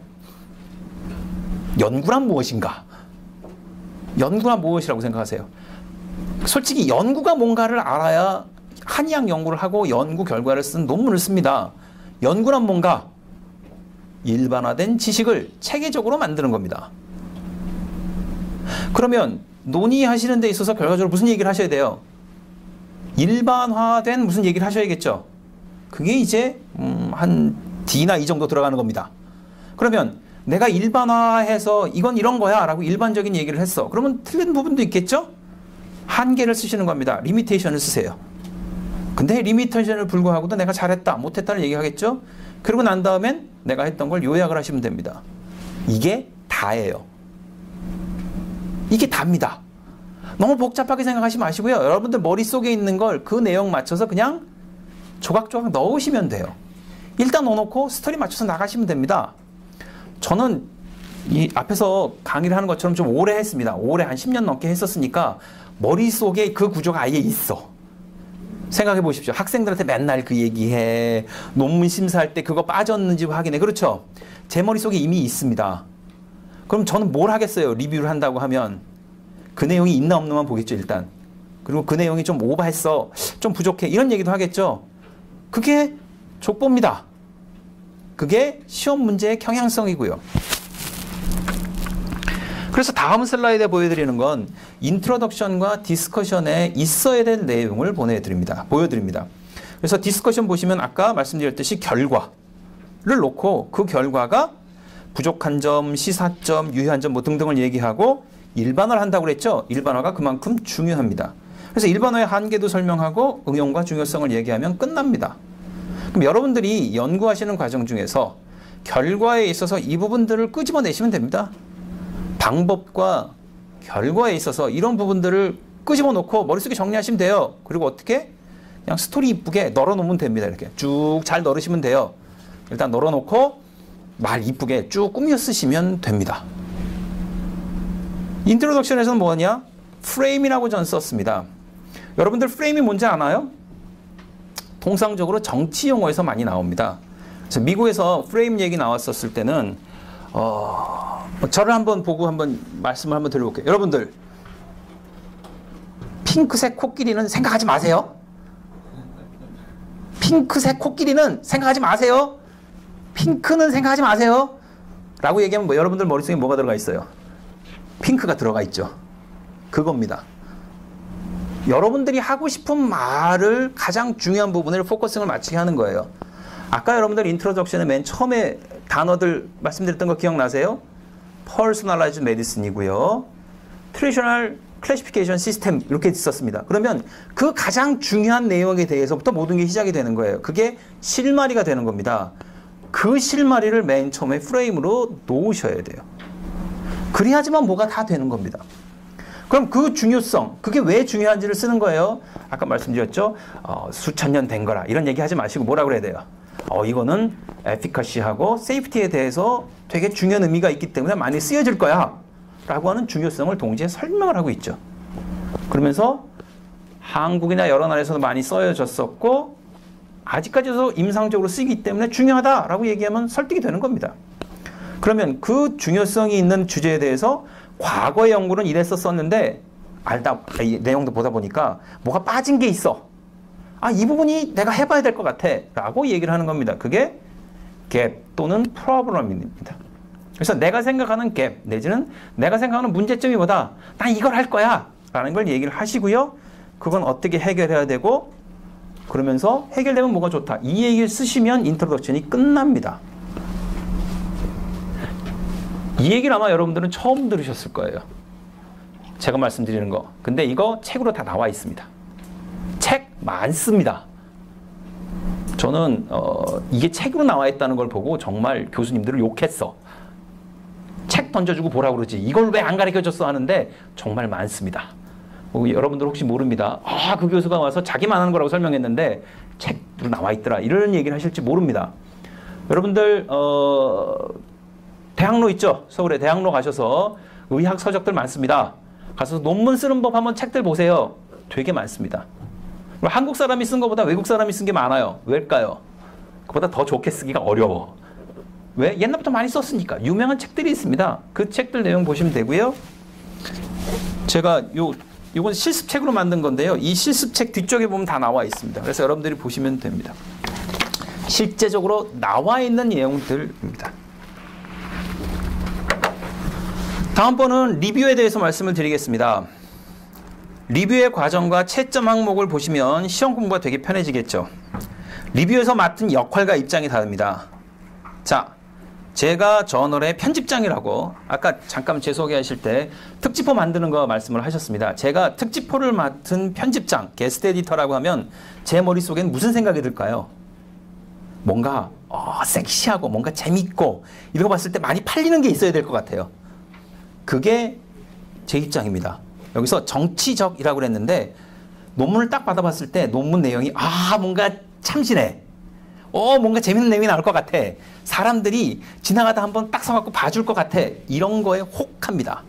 Speaker 2: 연구란 무엇인가? 연구란 무엇이라고 생각하세요? 솔직히 연구가 뭔가를 알아야 한의학 연구를 하고 연구 결과를 쓴 논문을 씁니다. 연구란 뭔가? 일반화된 지식을 체계적으로 만드는 겁니다. 그러면 논의하시는 데 있어서 결과적으로 무슨 얘기를 하셔야 돼요? 일반화된 무슨 얘기를 하셔야겠죠. 그게 이제 한 D나 E 정도 들어가는 겁니다. 그러면 내가 일반화해서 이건 이런 거야 라고 일반적인 얘기를 했어. 그러면 틀린 부분도 있겠죠? 한계를 쓰시는 겁니다. 리미테이션을 쓰세요. 근데 리미테이션을 불구하고도 내가 잘했다, 못했다를 얘기하겠죠? 그러고 난 다음엔 내가 했던 걸 요약을 하시면 됩니다. 이게 다예요. 이게 답니다. 너무 복잡하게 생각하지 마시고요. 여러분들 머릿속에 있는 걸 그 내용 맞춰서 그냥 조각조각 넣으시면 돼요. 일단 넣어놓고 스토리 맞춰서 나가시면 됩니다. 저는 이 앞에서 강의를 하는 것처럼 좀 오래 했습니다. 오래 한 10년 넘게 했었으니까 머릿속에 그 구조가 아예 있어. 생각해 보십시오. 학생들한테 맨날 그 얘기해. 논문 심사할 때 그거 빠졌는지 확인해. 그렇죠? 제 머릿속에 이미 있습니다. 그럼 저는 뭘 하겠어요? 리뷰를 한다고 하면 그 내용이 있나 없나만 보겠죠, 일단. 그리고 그 내용이 좀 오버했어, 좀 부족해, 이런 얘기도 하겠죠. 그게 족보입니다. 그게 시험 문제의 경향성이고요. 그래서 다음 슬라이드에 보여드리는 건 인트로덕션과 디스커션에 있어야 될 내용을 보여드립니다. 그래서 디스커션 보시면 아까 말씀드렸듯이 결과를 놓고 그 결과가 부족한 점, 시사점, 유효한 점 뭐 등등을 얘기하고 일반화를 한다고 그랬죠. 일반화가 그만큼 중요합니다. 그래서 일반화의 한계도 설명하고 응용과 중요성을 얘기하면 끝납니다. 그럼 여러분들이 연구하시는 과정 중에서 결과에 있어서 이 부분들을 끄집어내시면 됩니다. 방법과 결과에 있어서 이런 부분들을 끄집어 놓고 머릿속에 정리하시면 돼요. 그리고 어떻게? 그냥 스토리 이쁘게 널어놓으면 됩니다. 이렇게 쭉 잘 널으시면 돼요. 일단 널어놓고 말 이쁘게 쭉 꾸며 쓰시면 됩니다. 인트로덕션에서는 뭐냐? 프레임이라고 전 썼습니다. 여러분들 프레임이 뭔지 아나요? 통상적으로 정치 용어에서 많이 나옵니다. 그래서 미국에서 프레임 얘기 나왔었을 때는 저를 한번 보고 한번 말씀을 한번 드려볼게요. 여러분들 핑크색 코끼리는 생각하지 마세요. 핑크색 코끼리는 생각하지 마세요. 핑크는 생각하지 마세요. 라고 얘기하면 뭐 여러분들 머릿속에 뭐가 들어가 있어요? 핑크가 들어가 있죠. 그겁니다. 여러분들이 하고 싶은 말을 가장 중요한 부분을 포커싱을 맞추게 하는 거예요. 아까 여러분들 인트로덕션에 맨 처음에 단어들 말씀드렸던 거 기억나세요? Personalized Medicine이고요. Traditional Classification System 이렇게 있었습니다. 그러면 그 가장 중요한 내용에 대해서부터 모든 게 시작이 되는 거예요. 그게 실마리가 되는 겁니다. 그 실마리를 맨 처음에 프레임으로 놓으셔야 돼요. 그래야지만 뭐가 다 되는 겁니다. 그럼 그 중요성, 그게 왜 중요한지를 쓰는 거예요. 아까 말씀드렸죠. 수천 년 된 거라 이런 얘기 하지 마시고 뭐라 그래야 돼요. 이거는 에피카시하고 세이프티에 대해서 되게 중요한 의미가 있기 때문에 많이 쓰여질 거야 라고 하는 중요성을 동시에 설명을 하고 있죠. 그러면서 한국이나 여러 나라에서도 많이 써져졌었고 아직까지도 임상적으로 쓰이기 때문에 중요하다라고 얘기하면 설득이 되는 겁니다. 그러면 그 중요성이 있는 주제에 대해서 과거의 연구는 이랬었었는데 이 내용도 보다 보니까 뭐가 빠진 게 있어. 이 부분이 내가 해봐야 될 것 같아 라고 얘기를 하는 겁니다. 그게 갭 또는 프로블럼입니다. 그래서 내가 생각하는 갭 내지는 내가 생각하는 문제점이 뭐다. 난 이걸 할 거야 라는 걸 얘기를 하시고요. 그건 어떻게 해결해야 되고 그러면서 해결되면 뭐가 좋다. 이 얘기를 쓰시면 인트로덕션이 끝납니다. 이 얘기를 아마 여러분들은 처음 들으셨을 거예요. 제가 말씀드리는 거. 근데 이거 책으로 다 나와 있습니다. 책 많습니다. 저는 이게 책으로 나와 있다는 걸 보고 정말 교수님들을 욕했어. 책 던져주고 보라고 그러지. 이걸 왜 안 가르쳐줬어 하는데 정말 많습니다. 여러분들 혹시 모릅니다. 그 교수가 와서 자기만 하는 거라고 설명했는데 책으로 나와 있더라. 이런 얘기를 하실지 모릅니다. 여러분들 대학로 있죠? 서울에 대학로 가셔서 의학 서적들 많습니다. 가서 논문 쓰는 법 한번 책들 보세요. 되게 많습니다. 한국 사람이 쓴 것보다 외국 사람이 쓴 게 많아요. 왜일까요? 그보다 더 좋게 쓰기가 어려워. 왜? 옛날부터 많이 썼으니까. 유명한 책들이 있습니다. 그 책들 내용 보시면 되고요. 제가 요건 실습책으로 만든 건데요. 이 실습책 뒤쪽에 보면 다 나와 있습니다. 그래서 여러분들이 보시면 됩니다. 실제적으로 나와 있는 내용들입니다. 다음번은 리뷰에 대해서 말씀을 드리겠습니다. 리뷰의 과정과 채점 항목을 보시면 시험 공부가 되게 편해지겠죠. 리뷰에서 맡은 역할과 입장이 다릅니다. 자, 제가 저널의 편집장이라고 아까 잠깐 제 소개하실 때 특집호 만드는 거 말씀을 하셨습니다. 제가 특집호를 맡은 편집장, 게스트 에디터라고 하면 제 머릿속엔 무슨 생각이 들까요? 뭔가 섹시하고 뭔가 재밌고 이런 거 봤을 때 많이 팔리는 게 있어야 될 것 같아요. 그게 제 입장입니다. 여기서 정치적이라고 그랬는데 논문을 딱 받아봤을 때 논문 내용이 뭔가 참신해. 뭔가 재밌는 내용이 나올 것 같아. 사람들이 지나가다 한번 딱 서갖고 봐줄 것 같아. 이런 거에 혹합니다.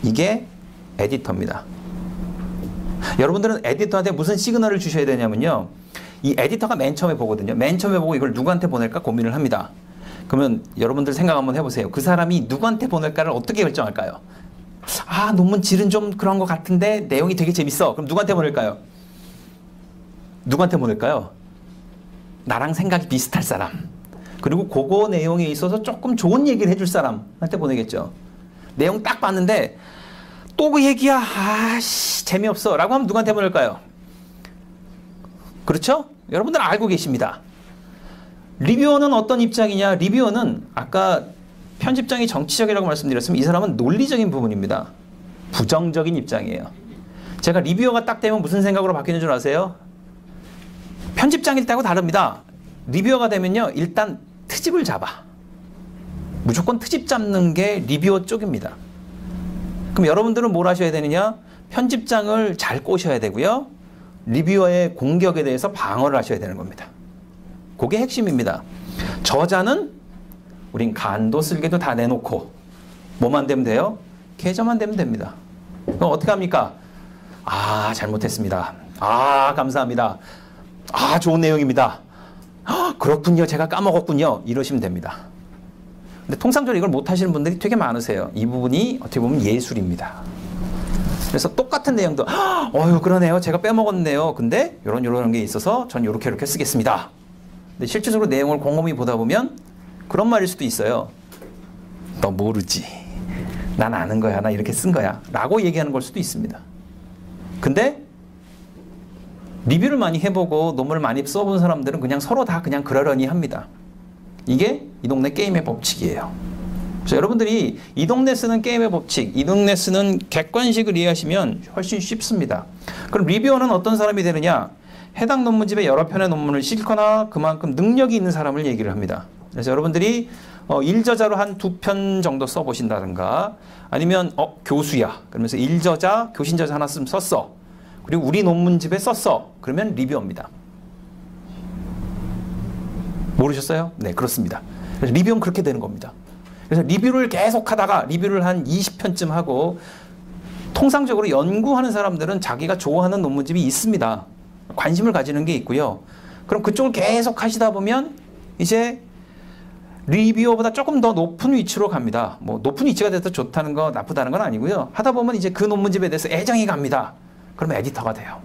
Speaker 2: 이게 에디터입니다. 여러분들은 에디터한테 무슨 시그널을 주셔야 되냐면요. 이 에디터가 맨 처음에 보거든요. 맨 처음에 보고 이걸 누구한테 보낼까 고민을 합니다. 그러면 여러분들 생각 한번 해보세요. 그 사람이 누구한테 보낼까를 어떻게 결정할까요? 논문 질은 좀 그런 것 같은데 내용이 되게 재밌어. 그럼 누구한테 보낼까요? 누구한테 보낼까요? 나랑 생각이 비슷할 사람. 그리고 그거 내용에 있어서 조금 좋은 얘기를 해줄 사람한테 보내겠죠. 내용 딱 봤는데 또 그 얘기야. 재미없어. 라고 하면 누구한테 보낼까요? 그렇죠? 여러분들 알고 계십니다. 리뷰어는 어떤 입장이냐? 리뷰어는 아까 편집장이 정치적이라고 말씀드렸으면 이 사람은 논리적인 부분입니다. 부정적인 입장이에요. 제가 리뷰어가 딱 되면 무슨 생각으로 바뀌는 줄 아세요? 편집장일 때하고 다릅니다. 리뷰어가 되면요. 일단 트집을 잡아. 무조건 트집 잡는 게 리뷰어 쪽입니다. 그럼 여러분들은 뭘 하셔야 되느냐? 편집장을 잘 꼬셔야 되고요. 리뷰어의 공격에 대해서 방어를 하셔야 되는 겁니다. 그게 핵심입니다. 저자는 우린 간도 쓸개도 다 내놓고 뭐만 되면 돼요? 계좌만 되면 됩니다. 그럼 어떻게 합니까? 잘못했습니다. 감사합니다. 좋은 내용입니다. 그렇군요. 제가 까먹었군요. 이러시면 됩니다. 근데 통상적으로 이걸 못 하시는 분들이 되게 많으세요. 이 부분이 어떻게 보면 예술입니다. 그래서 똑같은 내용도 그러네요. 제가 빼먹었네요. 근데 이런 게 있어서 전 이렇게 쓰겠습니다. 근데 실질적으로 내용을 곰곰이 보다 보면 그런 말일 수도 있어요. 너 모르지. 난 아는 거야. 나 이렇게 쓴 거야. 라고 얘기하는 걸 수도 있습니다. 근데 리뷰를 많이 해보고 논문을 많이 써본 사람들은 그냥 서로 다 그냥 그러려니 합니다. 이게 이 동네 게임의 법칙이에요. 그래서 여러분들이 이 동네 쓰는 게임의 법칙, 이 동네 쓰는 객관식을 이해하시면 훨씬 쉽습니다. 그럼 리뷰어는 어떤 사람이 되느냐? 해당 논문집에 여러 편의 논문을 싣거나 그만큼 능력이 있는 사람을 얘기를 합니다. 그래서 여러분들이 일저자로 한 2편 정도 써보신다든가 아니면 교수야. 그러면서 일저자, 교신저자 하나 썼어. 그리고 우리 논문집에 썼어. 그러면 리뷰어입니다. 모르셨어요? 네, 그렇습니다. 그래서 리뷰는 그렇게 되는 겁니다. 그래서 리뷰를 계속 하다가 리뷰를 한 20편쯤 하고 통상적으로 연구하는 사람들은 자기가 좋아하는 논문집이 있습니다. 관심을 가지는 게 있고요. 그럼 그쪽을 계속 하시다 보면 이제 리뷰어보다 조금 더 높은 위치로 갑니다. 뭐 높은 위치가 돼서 좋다는 거 나쁘다는 건 아니고요. 하다 보면 이제 그 논문집에 대해서 애정이 갑니다. 그러면 에디터가 돼요.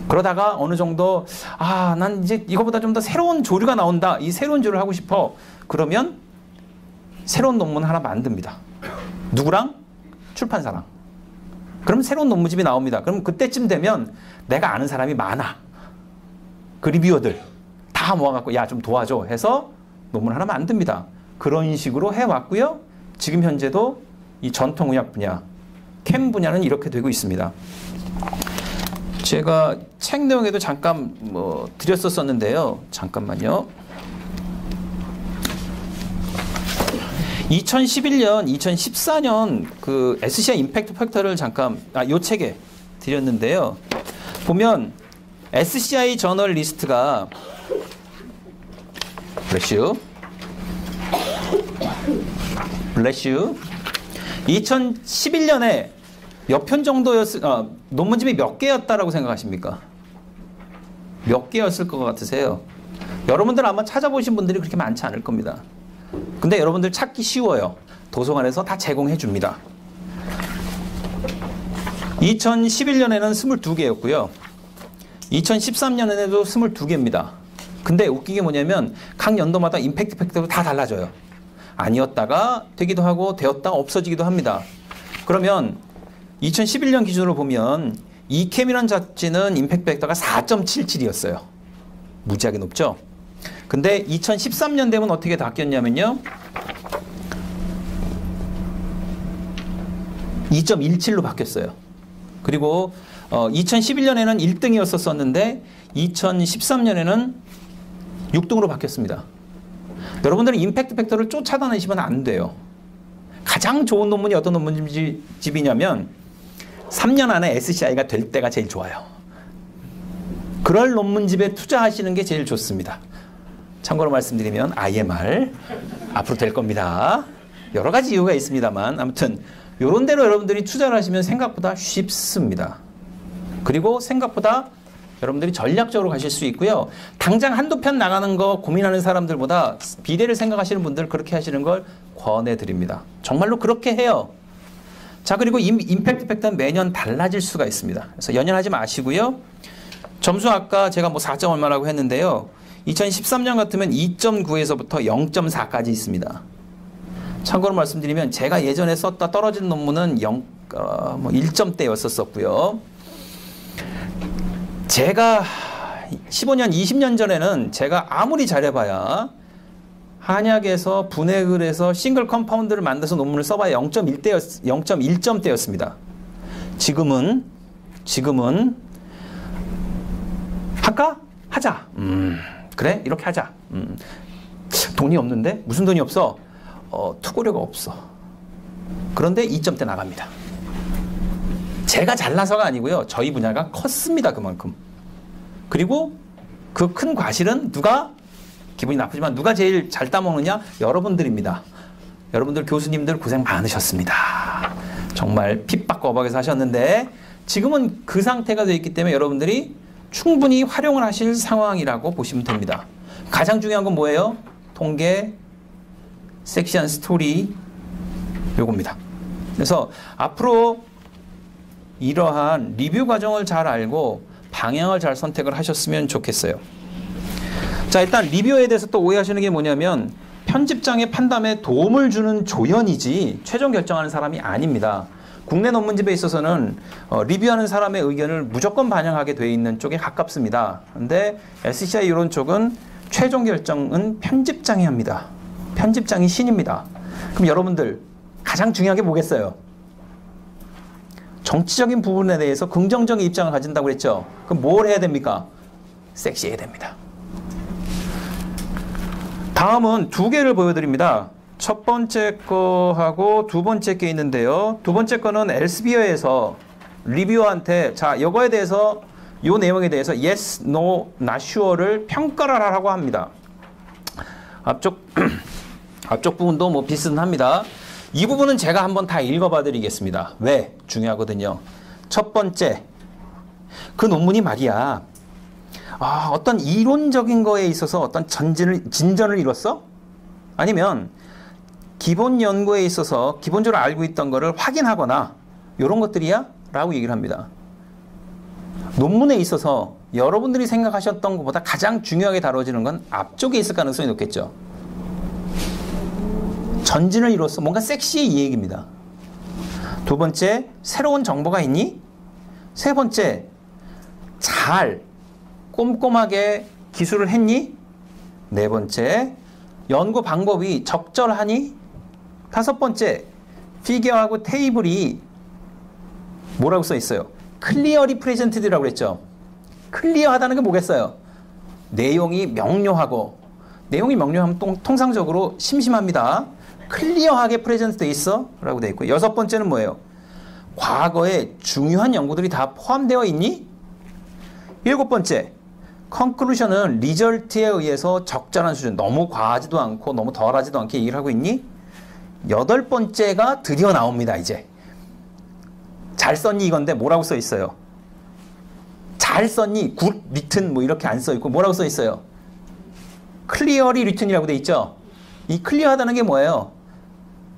Speaker 2: 그러다가 어느 정도 난 이제 이거보다 좀 더 새로운 조류가 나온다. 이 새로운 조류를 하고 싶어. 그러면 새로운 논문 하나 만듭니다. 누구랑? 출판사랑. 그럼 새로운 논문집이 나옵니다. 그럼 그때쯤 되면 내가 아는 사람이 많아. 그 리뷰어들 다 모아갖고 야 좀 도와줘 해서 논문 하나 만듭니다. 그런 식으로 해왔고요. 지금 현재도 이 전통의학 분야, 캠 분야는 이렇게 되고 있습니다. 제가 책 내용에도 잠깐 드렸었는데요. 잠깐만요. 2011년, 2014년 그 SCI 임팩트 팩터를 잠깐 요 책에 드렸는데요. 보면 SCI 저널 리스트가 블레슈 2011년에 몇 편 논문집이 몇 개였다라고 생각하십니까? 몇 개였을 것 같으세요? 여러분들 아마 찾아보신 분들이 그렇게 많지 않을 겁니다. 근데 여러분들 찾기 쉬워요. 도서관에서 다 제공해 줍니다. 2011년에는 22개였고요. 2013년에도 22개입니다. 근데 웃긴 게 뭐냐면 각 연도마다 임팩트 팩터가 다 달라져요. 아니었다가 되기도 하고 되었다가 없어지기도 합니다. 그러면 2011년 기준으로 보면 이캠이라는 잡지는 임팩트 팩터가 4.77이었어요. 무지하게 높죠? 근데 2013년 되면 어떻게 바뀌었냐면요. 2.17로 바뀌었어요. 그리고 2011년에는 1등이었었는데 2013년에는 6등으로 바뀌었습니다. 여러분들은 임팩트 팩터를 쫓아다니시면 안 돼요. 가장 좋은 논문이 어떤 논문집이냐면 3년 안에 SCI가 될 때가 제일 좋아요. 그럴 논문집에 투자하시는 게 제일 좋습니다. 참고로 말씀드리면 IMR 앞으로 될 겁니다. 여러 가지 이유가 있습니다만 아무튼 이런 대로 여러분들이 투자를 하시면 생각보다 쉽습니다. 그리고 생각보다 여러분들이 전략적으로 가실 수 있고요. 당장 한두 편 나가는 거 고민하는 사람들보다 비례를 생각하시는 분들 그렇게 하시는 걸 권해드립니다. 정말로 그렇게 해요. 자, 그리고 임팩트 팩터는 매년 달라질 수가 있습니다. 그래서 연연하지 마시고요. 점수 아까 제가 4점 얼마라고 했는데요. 2013년 같으면 2.9에서부터 0.4까지 있습니다. 참고로 말씀드리면 제가 예전에 썼다 떨어진 논문은 1점대였었고요. 제가 15년, 20년 전에는 제가 아무리 잘해봐야 한약에서 분해를 해서 싱글 컴파운드를 만들어서 논문을 써봐야 0.1점대였습니다. 지금은 할까? 하자. 그래? 이렇게 하자. 돈이 없는데? 무슨 돈이 없어? 투고료가 없어. 그런데 2점대 나갑니다. 제가 잘나서가 아니고요. 저희 분야가 컸습니다. 그만큼. 그리고 그 큰 과실은 누가? 기분이 나쁘지만 누가 제일 잘 따먹느냐? 여러분들입니다. 여러분들 교수님들 고생 많으셨습니다. 정말 핍박과 어박에서 하셨는데 지금은 그 상태가 되어 있기 때문에 여러분들이 충분히 활용을 하실 상황이라고 보시면 됩니다. 가장 중요한 건 뭐예요? 통계, 섹시한 스토리, 요겁니다. 그래서 앞으로 이러한 리뷰 과정을 잘 알고 방향을 잘 선택을 하셨으면 좋겠어요. 자, 일단 리뷰에 대해서 또 오해하시는 게 뭐냐면 편집장의 판단에 도움을 주는 조연이지 최종 결정하는 사람이 아닙니다. 국내 논문집에 있어서는 리뷰하는 사람의 의견을 무조건 반영하게 되어 있는 쪽에 가깝습니다. 근데 SCI 이론 쪽은 최종 결정은 편집장이 합니다. 편집장이 신입니다. 그럼 여러분들 가장 중요한 게 뭐겠어요? 정치적인 부분에 대해서 긍정적인 입장을 가진다고 그랬죠. 그럼 뭘 해야 됩니까? 섹시해야 됩니다. 다음은 두 개를 보여드립니다. 첫 번째 거하고 두 번째 게 있는데요. 두 번째 거는 엘스비어에서 리뷰어한테 자, 이거에 대해서 이 내용에 대해서 yes, no, not sure를 평가를 하라고 합니다. 앞쪽 부분도 비슷합니다. 이 부분은 제가 한번 다 읽어봐 드리겠습니다. 왜? 중요하거든요. 첫 번째, 그 논문이 말이야. 어떤 이론적인 거에 있어서 어떤 진전을 이뤘어? 아니면 기본 연구에 있어서 기본적으로 알고 있던 거를 확인하거나 이런 것들이야? 라고 얘기를 합니다. 논문에 있어서 여러분들이 생각하셨던 것보다 가장 중요하게 다뤄지는 건 앞쪽에 있을 가능성이 높겠죠. 전진을 이뤘어. 뭔가 섹시해 이 얘기입니다. 두 번째, 새로운 정보가 있니? 세 번째, 잘 꼼꼼하게 기술을 했니? 네 번째, 연구 방법이 적절하니? 다섯 번째, 피겨하고 테이블이 뭐라고 써 있어요? 클리어리 프레젠티드라고 그랬죠. 클리어하다는 게 뭐겠어요? 내용이 명료하고, 내용이 명료하면 통상적으로 심심합니다. 클리어하게 프레젠트 돼 있어 라고 돼 있고, 여섯 번째는 뭐예요? 과거에 중요한 연구들이 다 포함되어 있니? 일곱 번째, 컨클루션은 리절트에 의해서 적절한 수준, 너무 과하지도 않고 너무 덜하지도 않게 얘기를 하고 있니? 여덟 번째가 드디어 나옵니다. 이제 잘 썼니 이건데 뭐라고 써 있어요? 잘 썼니? 굿 리튼 뭐 이렇게 안 써 있고 뭐라고 써 있어요? 클리어리 리튼이라고 돼 있죠. 이 클리어하다는 게 뭐예요?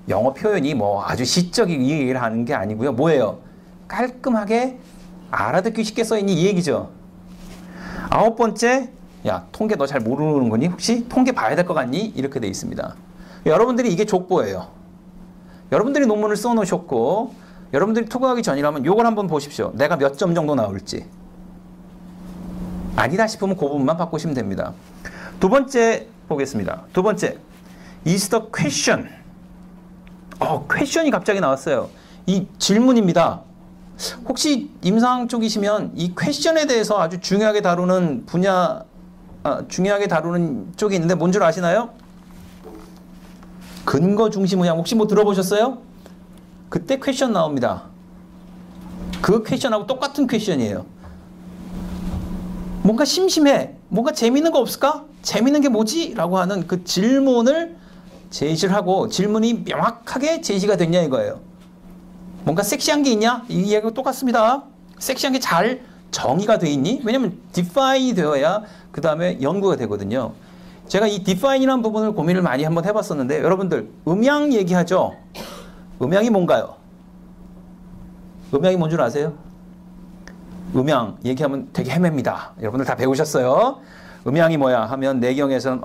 Speaker 2: 영어 표현이 뭐 아주 시적인 이 얘기를 하는 게 아니고요. 뭐예요? 깔끔하게 알아듣기 쉽게 써 있니 이 얘기죠. 아홉 번째, 야 통계 너 잘 모르는 거니? 혹시 통계 봐야 될 것 같니? 이렇게 돼 있습니다. 여러분들이 이게 족보예요. 여러분들이 논문을 써놓으셨고 여러분들이 투과하기 전이라면 이걸 한번 보십시오. 내가 몇 점 정도 나올지. 아니다 싶으면 그 부분만 바꾸시면 됩니다. 두 번째 보겠습니다. 두 번째, is the question. 퀘션이 갑자기 나왔어요. 이 질문입니다. 혹시 임상 쪽이시면 이 퀘션에 대해서 아주 중요하게 다루는 분야, 중요하게 다루는 쪽이 있는데 뭔 줄 아시나요? 근거 중심 의학 혹시 뭐 들어보셨어요? 그때 퀘션 나옵니다. 그 퀘션하고 똑같은 퀘션이에요. 뭔가 심심해. 뭔가 재밌는 거 없을까? 재밌는 게 뭐지? 라고 하는 그 질문을 제시를 하고 질문이 명확하게 제시가 됐냐 이거예요. 뭔가 섹시한 게 있냐? 이 이야기가 똑같습니다. 섹시한 게 잘 정의가 돼 있니? 왜냐면 디파인이 되어야 그 다음에 연구가 되거든요. 제가 이 디파인이라는 부분을 고민을 많이 한번 해봤었는데 여러분들 음양 얘기하죠? 음양이 뭔가요? 음양이 뭔 줄 아세요? 음양 얘기하면 되게 헤맵니다. 여러분들 다 배우셨어요? 음양이 뭐야 하면 내경에서는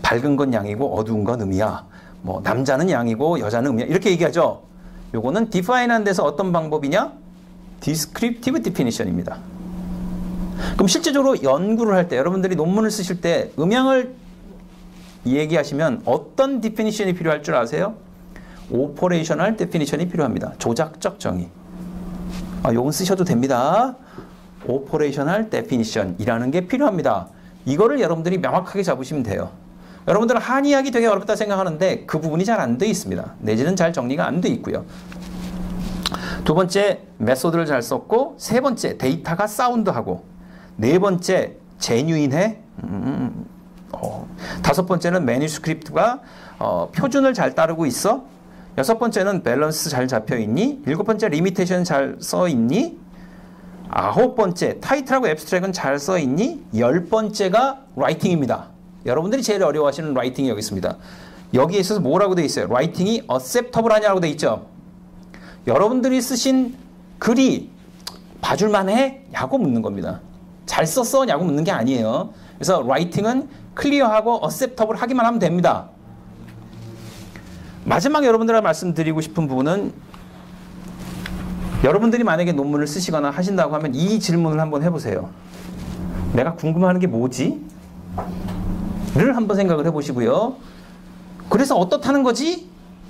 Speaker 2: 밝은 건 양이고 어두운 건 음이야. 뭐 남자는 양이고 여자는 음이야. 이렇게 얘기하죠. 요거는 디파인한 데서 어떤 방법이냐? 디스크립티브 디피니션입니다. 그럼 실제적으로 연구를 할 때 여러분들이 논문을 쓰실 때 음양을 얘기하시면 어떤 디피니션이 필요할 줄 아세요? 오퍼레이셔널 디피니션이 필요합니다. 조작적 정의. 요건 쓰셔도 됩니다. 오퍼레이셔널 데피니션이라는 게 필요합니다. 이거를 여러분들이 명확하게 잡으시면 돼요. 여러분들은 한의학이 되게 어렵다 생각하는데 그 부분이 잘 안 돼 있습니다. 내지는 잘 정리가 안 돼 있고요. 두 번째, 메소드를 잘 썼고, 세 번째, 데이터가 사운드하고, 네 번째, 제뉴인해. 다섯 번째는 매뉴스크립트가 표준을 잘 따르고 있어. 여섯 번째는 밸런스 잘 잡혀 있니? 일곱 번째, 리미테이션 잘 써 있니? 아홉 번째, 타이틀하고 앱스트랙은 잘 써 있니? 열 번째가 라이팅입니다. 여러분들이 제일 어려워하시는 라이팅이 여기 있습니다. 여기에 있어서 뭐라고 돼 있어요? 라이팅이 acceptable 하냐고 돼 있죠. 여러분들이 쓰신 글이 봐줄만 해? 야고 묻는 겁니다. 잘 썼어? 야고 묻는 게 아니에요. 그래서 라이팅은 클리어하고 acceptable 하기만 하면 됩니다. 마지막 여러분들과 말씀드리고 싶은 부분은 여러분들이 만약에 논문을 쓰시거나 하신다고 하면 이 질문을 한번 해보세요. 내가 궁금해하는 게 뭐지? 를 한번 생각을 해보시고요. 그래서 어떻다는 거지?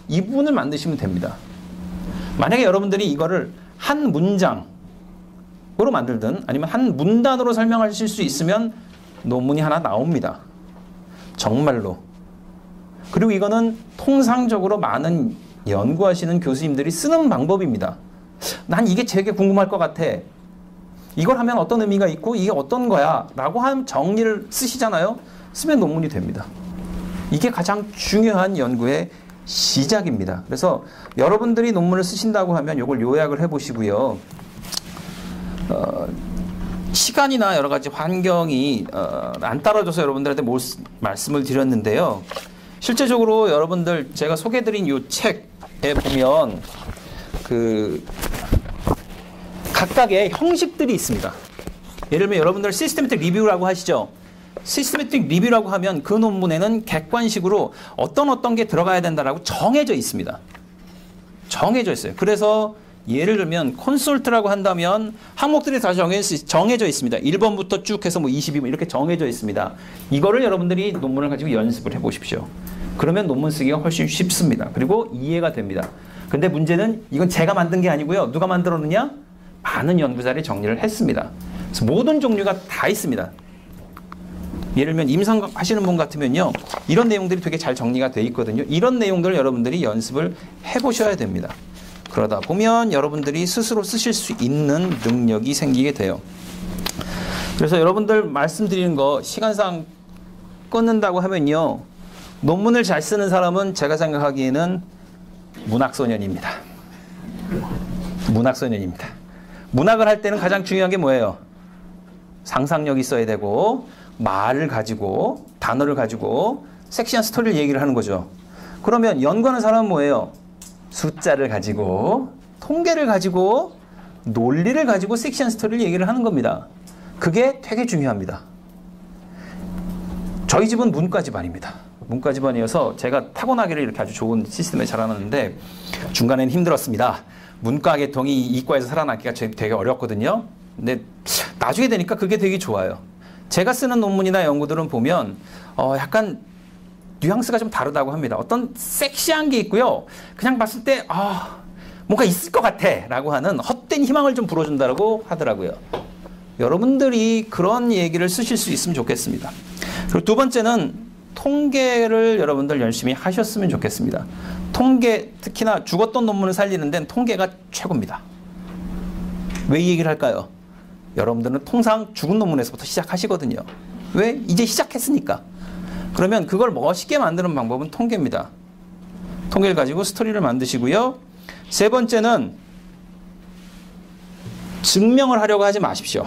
Speaker 2: 이 부분을 만드시면 됩니다. 만약에 여러분들이 이거를 한 문장으로 만들든 아니면 한 문단으로 설명하실 수 있으면 논문이 하나 나옵니다. 정말로. 그리고 이거는 통상적으로 많은 연구하시는 교수님들이 쓰는 방법입니다. 난 이게 되게 궁금할 것 같아. 이걸 하면 어떤 의미가 있고 이게 어떤 거야 라고 한 정리를 쓰시잖아요. 쓰면 논문이 됩니다. 이게 가장 중요한 연구의 시작입니다. 그래서 여러분들이 논문을 쓰신다고 하면 이걸 요약을 해보시고요. 시간이나 여러 가지 환경이 안 따라줘서 여러분들한테 말씀을 드렸는데요. 실제적으로 여러분들 제가 소개해드린 이 책에 보면 그 각각의 형식들이 있습니다. 예를 들면 여러분들 시스테매틱 리뷰라고 하시죠. 시스테매틱 리뷰라고 하면 그 논문에는 객관식으로 어떤 게 들어가야 된다라고 정해져 있습니다. 정해져 있어요. 그래서 예를 들면 콘솔트라고 한다면 항목들이 다 정해져 있습니다. 1번부터 쭉 해서 뭐 22번 이렇게 정해져 있습니다. 이거를 여러분들이 논문을 가지고 연습을 해보십시오. 그러면 논문 쓰기가 훨씬 쉽습니다. 그리고 이해가 됩니다. 근데 문제는 이건 제가 만든 게 아니고요. 누가 만들었느냐? 많은 연구자들이 정리를 했습니다. 그래서 모든 종류가 다 있습니다. 예를 들면 임상 하시는 분 같으면요. 이런 내용들이 되게 잘 정리가 돼 있거든요. 이런 내용들을 여러분들이 연습을 해보셔야 됩니다. 그러다 보면 여러분들이 스스로 쓰실 수 있는 능력이 생기게 돼요. 그래서 여러분들 말씀드리는 거 시간상 끊는다고 하면요. 논문을 잘 쓰는 사람은 제가 생각하기에는 문학소년입니다. 문학소년입니다. 문학을 할 때는 가장 중요한 게 뭐예요? 상상력이 있어야 되고 말을 가지고 단어를 가지고 섹시한 스토리를 얘기를 하는 거죠. 그러면 연구하는 사람은 뭐예요? 숫자를 가지고 통계를 가지고 논리를 가지고 섹시한 스토리를 얘기를 하는 겁니다. 그게 되게 중요합니다. 저희 집은 문과 집안입니다. 문과 집안이어서 제가 타고나기를 이렇게 아주 좋은 시스템에 자라났는데 중간에는 힘들었습니다. 문과 계통이 이과에서 살아남기가 되게 어렵거든요. 근데 나중에 되니까 그게 되게 좋아요. 제가 쓰는 논문이나 연구들은 보면 약간 뉘앙스가 좀 다르다고 합니다. 어떤 섹시한 게 있고요. 그냥 봤을 때 뭔가 있을 것 같아 라고 하는 헛된 희망을 좀 불어준다고 하더라고요. 여러분들이 그런 얘기를 쓰실 수 있으면 좋겠습니다. 그리고 두 번째는 통계를 여러분들 열심히 하셨으면 좋겠습니다. 통계, 특히나 죽었던 논문을 살리는 데는 통계가 최고입니다. 왜 이 얘기를 할까요? 여러분들은 통상 죽은 논문에서부터 시작하시거든요. 왜? 이제 시작했으니까. 그러면 그걸 멋있게 만드는 방법은 통계입니다. 통계를 가지고 스토리를 만드시고요. 세 번째는 증명을 하려고 하지 마십시오.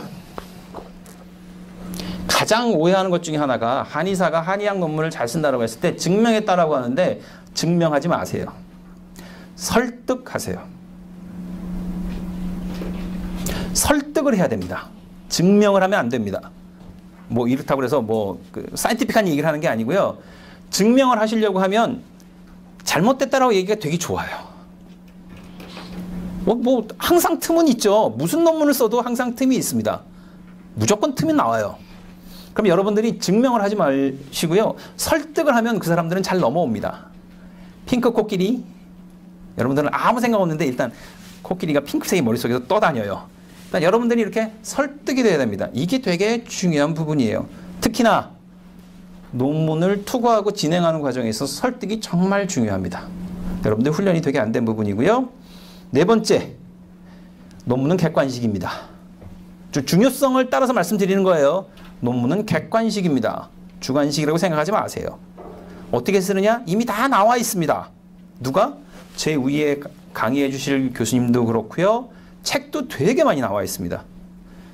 Speaker 2: 가장 오해하는 것 중에 하나가 한의사가 한의학 논문을 잘 쓴다고 했을 때 증명했다라고 하는데 증명하지 마세요. 설득하세요. 설득을 해야 됩니다. 증명을 하면 안 됩니다. 뭐 이렇다고 해서 사이언티픽한 얘기를 하는 게 아니고요. 증명을 하시려고 하면 잘못됐다라고 얘기가 되게 좋아요. 항상 틈은 있죠. 무슨 논문을 써도 항상 틈이 있습니다. 무조건 틈이 나와요. 그럼 여러분들이 증명을 하지 마시고요. 설득을 하면 그 사람들은 잘 넘어옵니다. 핑크 코끼리. 여러분들은 아무 생각 없는데 일단 코끼리가 핑크색이 머릿속에서 떠다녀요. 일단 여러분들이 이렇게 설득이 돼야 됩니다. 이게 되게 중요한 부분이에요. 특히나 논문을 투과하고 진행하는 과정에서 설득이 정말 중요합니다. 여러분들 훈련이 되게 안 된 부분이고요. 네 번째, 논문은 객관식입니다. 중요성을 따라서 말씀드리는 거예요. 논문은 객관식입니다. 주관식이라고 생각하지 마세요. 어떻게 쓰느냐? 이미 다 나와 있습니다. 누가? 제 위에 강의해 주실 교수님도 그렇고요. 책도 되게 많이 나와 있습니다.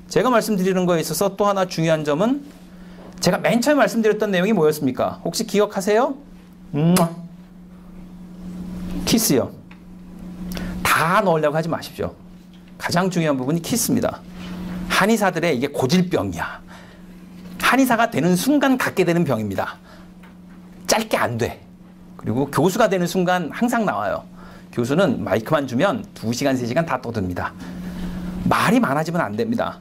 Speaker 2: 제가 말씀드리는 거에 있어서 또 하나 중요한 점은 제가 맨 처음에 말씀드렸던 내용이 뭐였습니까? 혹시 기억하세요? 키스요. 다 넣으려고 하지 마십시오. 가장 중요한 부분이 키스입니다. 한의사들의 이게 고질병이야. 한의사가 되는 순간 갖게 되는 병입니다. 짧게 안 돼. 그리고 교수가 되는 순간 항상 나와요. 교수는 마이크만 주면 2시간, 3시간 다 떠듭니다. 말이 많아지면 안 됩니다.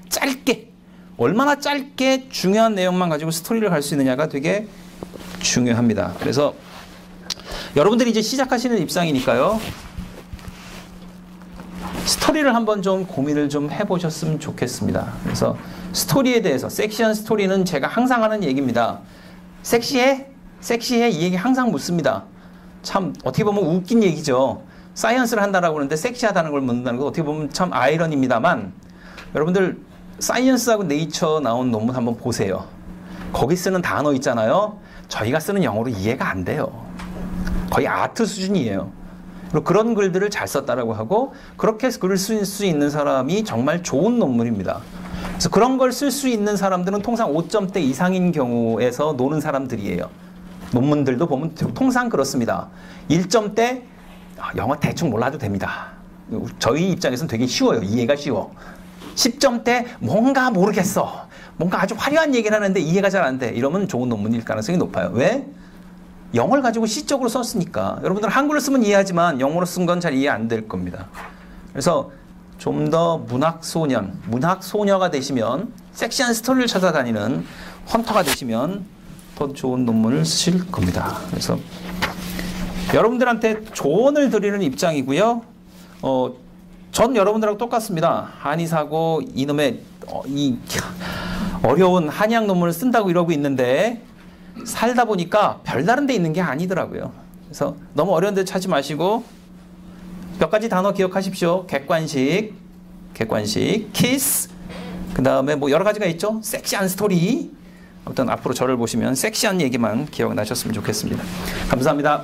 Speaker 2: 짧게, 얼마나 짧게 중요한 내용만 가지고 스토리를 갈 수 있느냐가 되게 중요합니다. 그래서 여러분들이 이제 시작하시는 입장이니까요. 스토리를 한번 좀 고민을 좀 해보셨으면 좋겠습니다. 그래서 스토리에 대해서, 섹시한 스토리는 제가 항상 하는 얘기입니다. 섹시해? 섹시해? 이 얘기 항상 묻습니다. 참 어떻게 보면 웃긴 얘기죠. 사이언스를 한다라고 그러는데 섹시하다는 걸 묻는다는 거 어떻게 보면 참 아이러니입니다만 여러분들 사이언스하고 네이처 나온 논문 한번 보세요. 거기 쓰는 단어 있잖아요. 저희가 쓰는 영어로 이해가 안 돼요. 거의 아트 수준이에요. 그리고 그런 글들을 잘 썼다라고 하고 그렇게 글을 쓸 수 있는 사람이 정말 좋은 논문입니다. 그래서 그런 걸 쓸 수 있는 사람들은 통상 5점대 이상인 경우에서 노는 사람들이에요. 논문들도 보면 통상 그렇습니다. 1점대 영어 대충 몰라도 됩니다. 저희 입장에서는 되게 쉬워요. 이해가 쉬워. 10점대 뭔가 모르겠어. 뭔가 아주 화려한 얘기를 하는데 이해가 잘 안 돼. 이러면 좋은 논문일 가능성이 높아요. 왜? 영어를 가지고 시적으로 썼으니까. 여러분들 한글로 쓰면 이해하지만 영어로 쓴 건 잘 이해 안 될 겁니다. 그래서 좀 더 문학소년, 문학소녀가 되시면 섹시한 스토리를 찾아다니는 헌터가 되시면 더 좋은 논문을 쓰실 겁니다. 그래서 여러분들한테 조언을 드리는 입장이고요. 전 여러분들하고 똑같습니다. 한의사고 이놈의 이 어려운 한의학 논문을 쓴다고 이러고 있는데 살다 보니까 별다른 데 있는 게 아니더라고요. 그래서 너무 어려운 데 찾지 마시고 몇 가지 단어 기억하십시오. 객관식, 키스, 그 다음에 뭐 여러 가지가 있죠. 섹시한 스토리. 아무튼 앞으로 저를 보시면 섹시한 얘기만 기억나셨으면 좋겠습니다. 감사합니다.